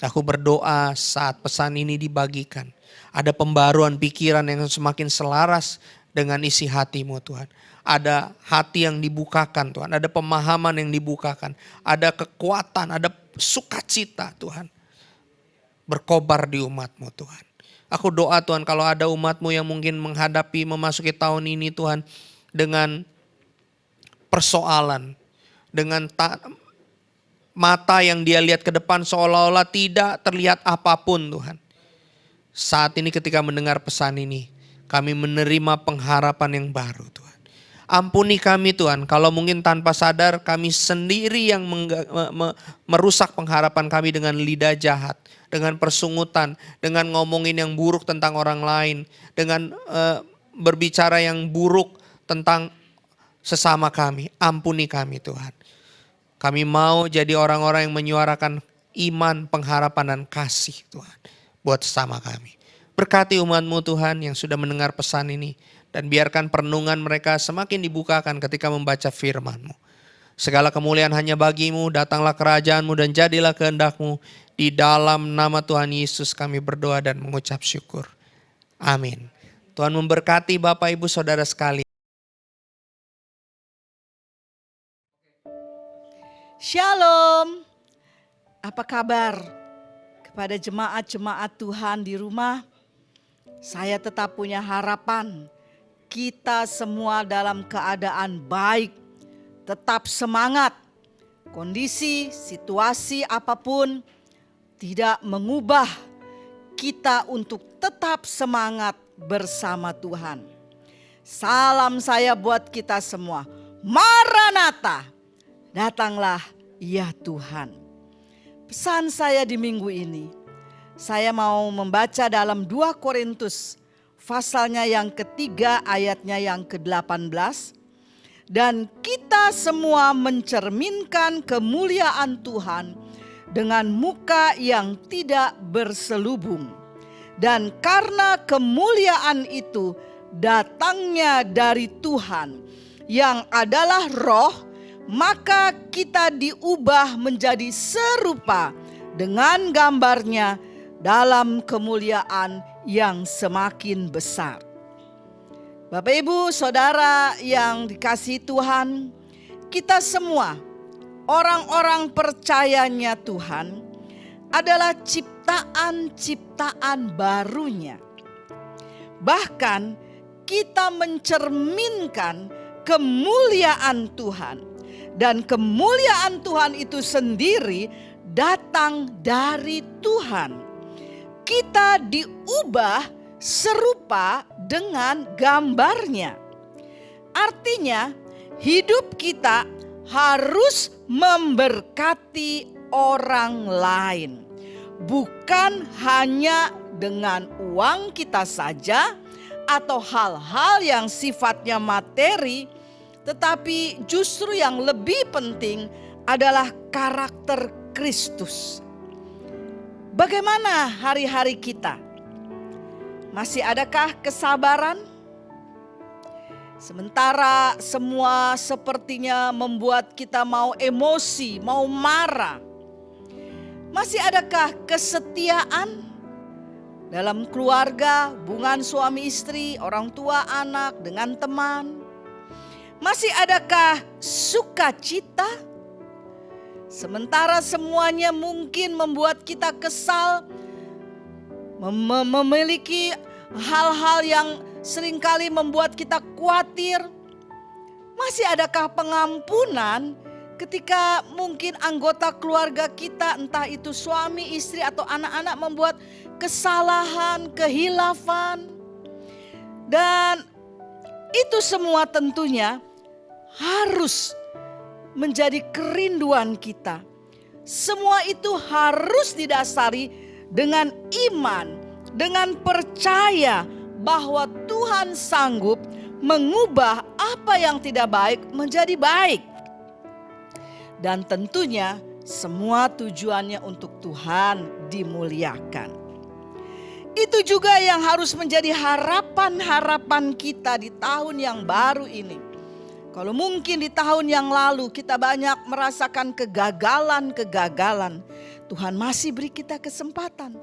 Aku berdoa saat pesan ini dibagikan. Ada pembaruan pikiran yang semakin selaras dengan isi hati-Mu Tuhan. Ada hati yang dibukakan Tuhan. Ada pemahaman yang dibukakan. Ada kekuatan, ada sukacita Tuhan. Berkobar di umat-Mu Tuhan. Aku doa Tuhan kalau ada umat-Mu yang mungkin menghadapi memasuki tahun ini Tuhan. Dengan persoalan. Dengan mata yang dia lihat ke depan seolah-olah tidak terlihat apapun Tuhan. Saat ini ketika mendengar pesan ini, kami menerima pengharapan yang baru Tuhan. Ampuni kami Tuhan, kalau mungkin tanpa sadar kami sendiri yang merusak pengharapan kami dengan lidah jahat. Dengan persungutan, dengan ngomongin yang buruk tentang orang lain. Dengan berbicara yang buruk tentang sesama kami. Ampuni kami Tuhan. Kami mau jadi orang-orang yang menyuarakan iman, pengharapan dan kasih Tuhan. Buat sesama kami. Berkati umat-Mu Tuhan yang sudah mendengar pesan ini. Dan biarkan perenungan mereka semakin dibukakan ketika membaca firman-Mu. Segala kemuliaan hanya bagi-Mu, datanglah kerajaan-Mu dan jadilah kehendak-Mu. Di dalam nama Tuhan Yesus kami berdoa dan mengucap syukur. Amin. Tuhan memberkati Bapak Ibu Saudara sekalian. Shalom, apa kabar kepada jemaat-jemaat Tuhan di rumah? Saya tetap punya harapan kita semua dalam keadaan baik, tetap semangat. Kondisi, situasi apapun tidak mengubah kita untuk tetap semangat bersama Tuhan. Salam saya buat kita semua. Maranatha. Datanglah ya Tuhan. Pesan saya di minggu ini, saya mau membaca dalam 2 Korintus pasalnya yang ketiga ayatnya yang ke-18. Dan kita semua mencerminkan kemuliaan Tuhan dengan muka yang tidak berselubung. Dan karena kemuliaan itu datangnya dari Tuhan yang adalah Roh, maka kita diubah menjadi serupa dengan gambarnya dalam kemuliaan yang semakin besar. Bapak Ibu Saudara yang dikasihi Tuhan, kita semua orang-orang percayanya Tuhan adalah ciptaan-ciptaan barunya. Bahkan kita mencerminkan kemuliaan Tuhan. Dan kemuliaan Tuhan itu sendiri datang dari Tuhan. Kita diubah serupa dengan gambarnya. Artinya hidup kita harus memberkati orang lain. Bukan hanya dengan uang kita saja atau hal-hal yang sifatnya materi, tetapi justru yang lebih penting adalah karakter Kristus. Bagaimana hari-hari kita? Masih adakah kesabaran? Sementara semua sepertinya membuat kita mau emosi, mau marah. Masih adakah kesetiaan dalam keluarga, hubungan suami istri, orang tua anak, dengan teman? Masih adakah sukacita? Sementara semuanya mungkin membuat kita kesal, memiliki hal-hal yang seringkali membuat kita khawatir. Masih adakah pengampunan ketika mungkin anggota keluarga kita, entah itu suami, istri, atau anak-anak membuat kesalahan, kehilafan. Dan itu semua tentunya harus menjadi kerinduan kita. Semua itu harus didasari dengan iman, dengan percaya bahwa Tuhan sanggup mengubah apa yang tidak baik menjadi baik. Dan tentunya semua tujuannya untuk Tuhan dimuliakan. Itu juga yang harus menjadi harapan-harapan kita di tahun yang baru ini. Kalau mungkin di tahun yang lalu kita banyak merasakan kegagalan-kegagalan, Tuhan masih beri kita kesempatan.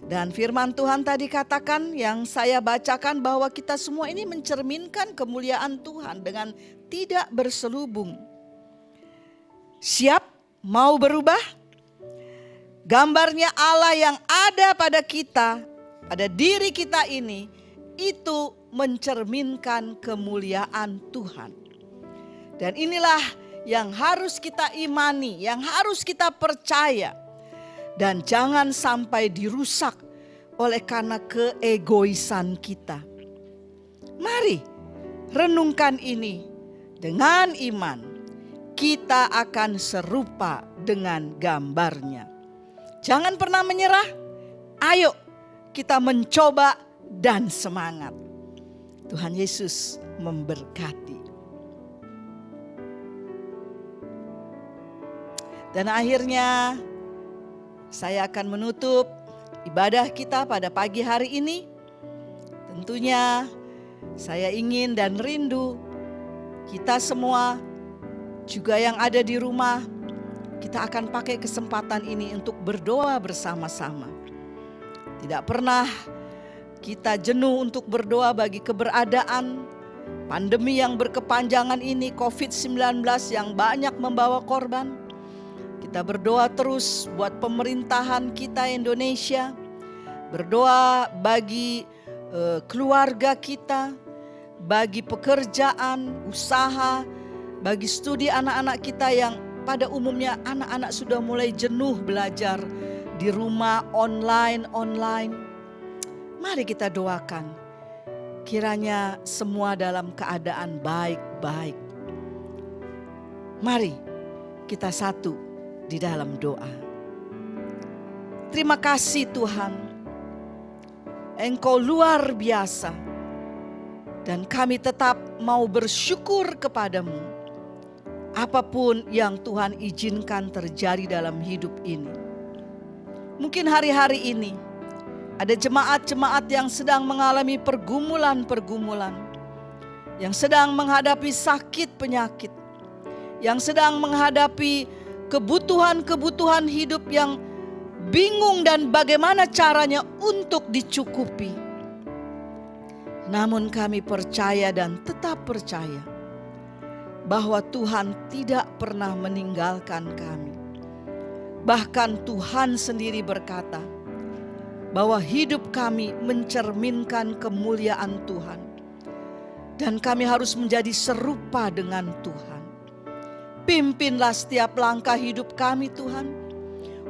Dan firman Tuhan tadi katakan, yang saya bacakan, bahwa kita semua ini mencerminkan kemuliaan Tuhan dengan tidak berselubung. Siap mau berubah? Gambarnya Allah yang ada pada kita, pada diri kita ini, itu mencerminkan kemuliaan Tuhan. Dan inilah yang harus kita imani, yang harus kita percaya. Dan jangan sampai dirusak oleh karena keegoisan kita. Mari renungkan ini dengan iman. Kita akan serupa dengan gambarnya. Jangan pernah menyerah. Ayo kita mencoba dan semangat. Tuhan Yesus memberkati. Dan akhirnya saya akan menutup ibadah kita pada pagi hari ini. Tentunya saya ingin dan rindu kita semua, juga yang ada di rumah, kita akan pakai kesempatan ini untuk berdoa bersama-sama. Tidak pernah kita jenuh untuk berdoa bagi keberadaan pandemi yang berkepanjangan ini, COVID-19 yang banyak membawa korban. Kita berdoa terus buat pemerintahan kita Indonesia. Berdoa bagi keluarga kita, bagi pekerjaan, usaha, bagi studi anak-anak kita yang pada umumnya anak-anak sudah mulai jenuh belajar di rumah online. Mari kita doakan. Kiranya semua dalam keadaan baik-baik. Mari kita satu di dalam doa. Terima kasih Tuhan. Engkau luar biasa. Dan kami tetap mau bersyukur kepadamu. Apapun yang Tuhan izinkan terjadi dalam hidup ini. Mungkin hari-hari ini ada jemaat-jemaat yang sedang mengalami pergumulan-pergumulan, yang sedang menghadapi sakit penyakit, yang sedang menghadapi kebutuhan-kebutuhan hidup yang bingung dan bagaimana caranya untuk dicukupi. Namun kami percaya dan tetap percaya bahwa Tuhan tidak pernah meninggalkan kami. Bahkan Tuhan sendiri berkata bahwa hidup kami mencerminkan kemuliaan Tuhan. Dan kami harus menjadi serupa dengan Tuhan. Pimpinlah setiap langkah hidup kami Tuhan,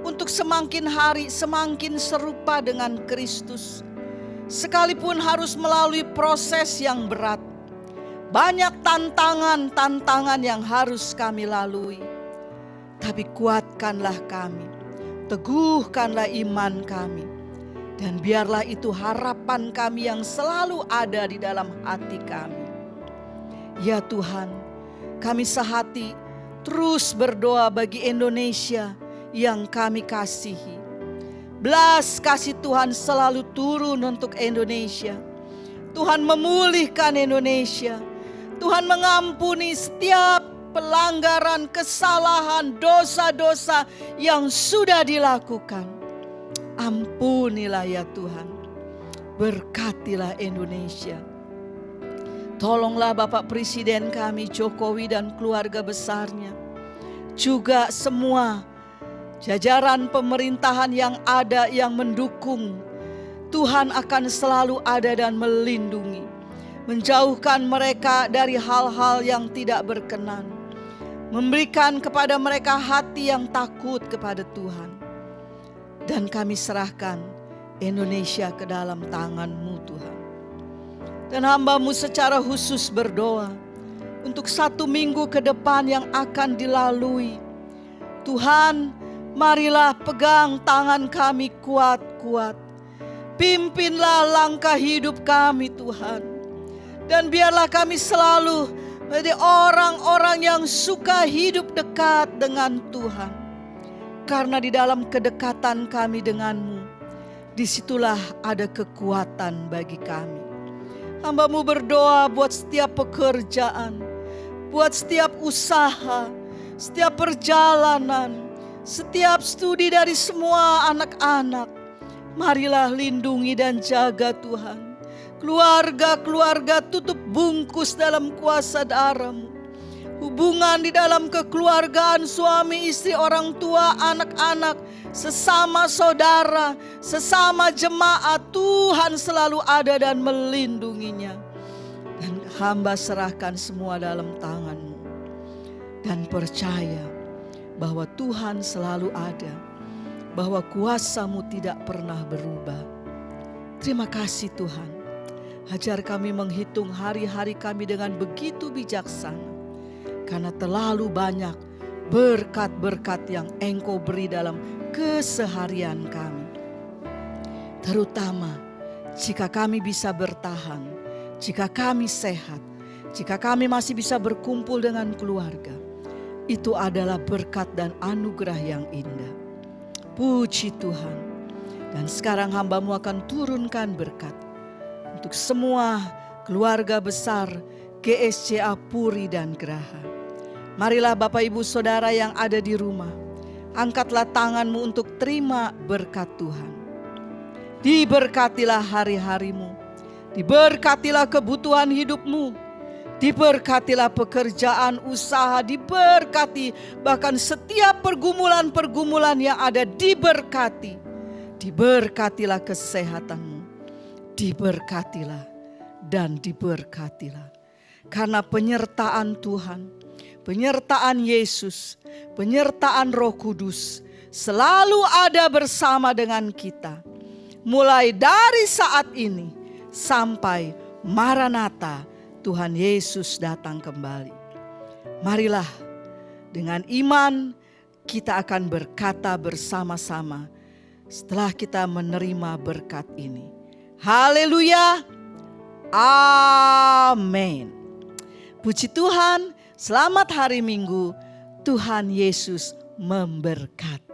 untuk semakin hari semakin serupa dengan Kristus. Sekalipun harus melalui proses yang berat, Banyak tantangan-tantangan yang harus kami lalui. Tapi kuatkanlah kami, teguhkanlah iman kami. Dan biarlah itu harapan kami yang selalu ada di dalam hati kami. Ya Tuhan, kami sehati terus berdoa bagi Indonesia yang kami kasihi. Belas kasih Tuhan selalu turun untuk Indonesia. Tuhan memulihkan Indonesia. Tuhan mengampuni setiap pelanggaran, kesalahan, dosa-dosa yang sudah dilakukan. Ampunilah ya Tuhan. Berkatilah Indonesia. Tolonglah Bapak Presiden kami Jokowi dan keluarga besarnya. Juga semua jajaran pemerintahan yang ada yang mendukung. Tuhan akan selalu ada dan melindungi. Menjauhkan mereka dari hal-hal yang tidak berkenan. Memberikan kepada mereka hati yang takut kepada Tuhan. Dan kami serahkan Indonesia ke dalam tangan-Mu Tuhan. Dan hamba-Mu secara khusus berdoa untuk 1 minggu ke depan yang akan dilalui. Tuhan, marilah pegang tangan kami kuat-kuat. Pimpinlah langkah hidup kami Tuhan. Dan biarlah kami selalu menjadi orang-orang yang suka hidup dekat dengan Tuhan. Karena di dalam kedekatan kami dengan-Mu, disitulah ada kekuatan bagi kami. Hamba-Mu berdoa buat setiap pekerjaan, buat setiap usaha, setiap perjalanan, setiap studi dari semua anak-anak. Marilah lindungi dan jaga Tuhan. Keluarga-keluarga tutup bungkus dalam kuasa darah-Mu. Hubungan di dalam kekeluargaan suami, istri, orang tua, anak-anak, sesama saudara, sesama jemaat, Tuhan selalu ada dan melindunginya. Dan hamba serahkan semua dalam tangan-Mu. Dan percaya bahwa Tuhan selalu ada, bahwa kuasa-Mu tidak pernah berubah. Terima kasih Tuhan. Ajar kami menghitung hari-hari kami dengan begitu bijaksana. Karena terlalu banyak berkat-berkat yang Engkau beri dalam keseharian kami. Terutama jika kami bisa bertahan, jika kami sehat, jika kami masih bisa berkumpul dengan keluarga. Itu adalah berkat dan anugerah yang indah. Puji Tuhan. Dan sekarang hamba-Mu akan turunkan berkat untuk semua keluarga besar GSCA Puri dan Geraha. Marilah Bapak Ibu Saudara yang ada di rumah, angkatlah tangan-Mu untuk terima berkat Tuhan. Diberkatilah hari-hari-Mu, diberkatilah kebutuhan hidup-Mu, diberkatilah pekerjaan, usaha, diberkati bahkan setiap pergumulan-pergumulan yang ada diberkati. Diberkatilah kesehatan-Mu, diberkatilah dan diberkatilah. Karena penyertaan Tuhan, penyertaan Yesus, penyertaan Roh Kudus selalu ada bersama dengan kita. Mulai dari saat ini sampai Maranatha, Tuhan Yesus datang kembali. Marilah dengan iman kita akan berkata bersama-sama setelah kita menerima berkat ini. Haleluya. Amin. Puji Tuhan. Selamat hari Minggu, Tuhan Yesus memberkati.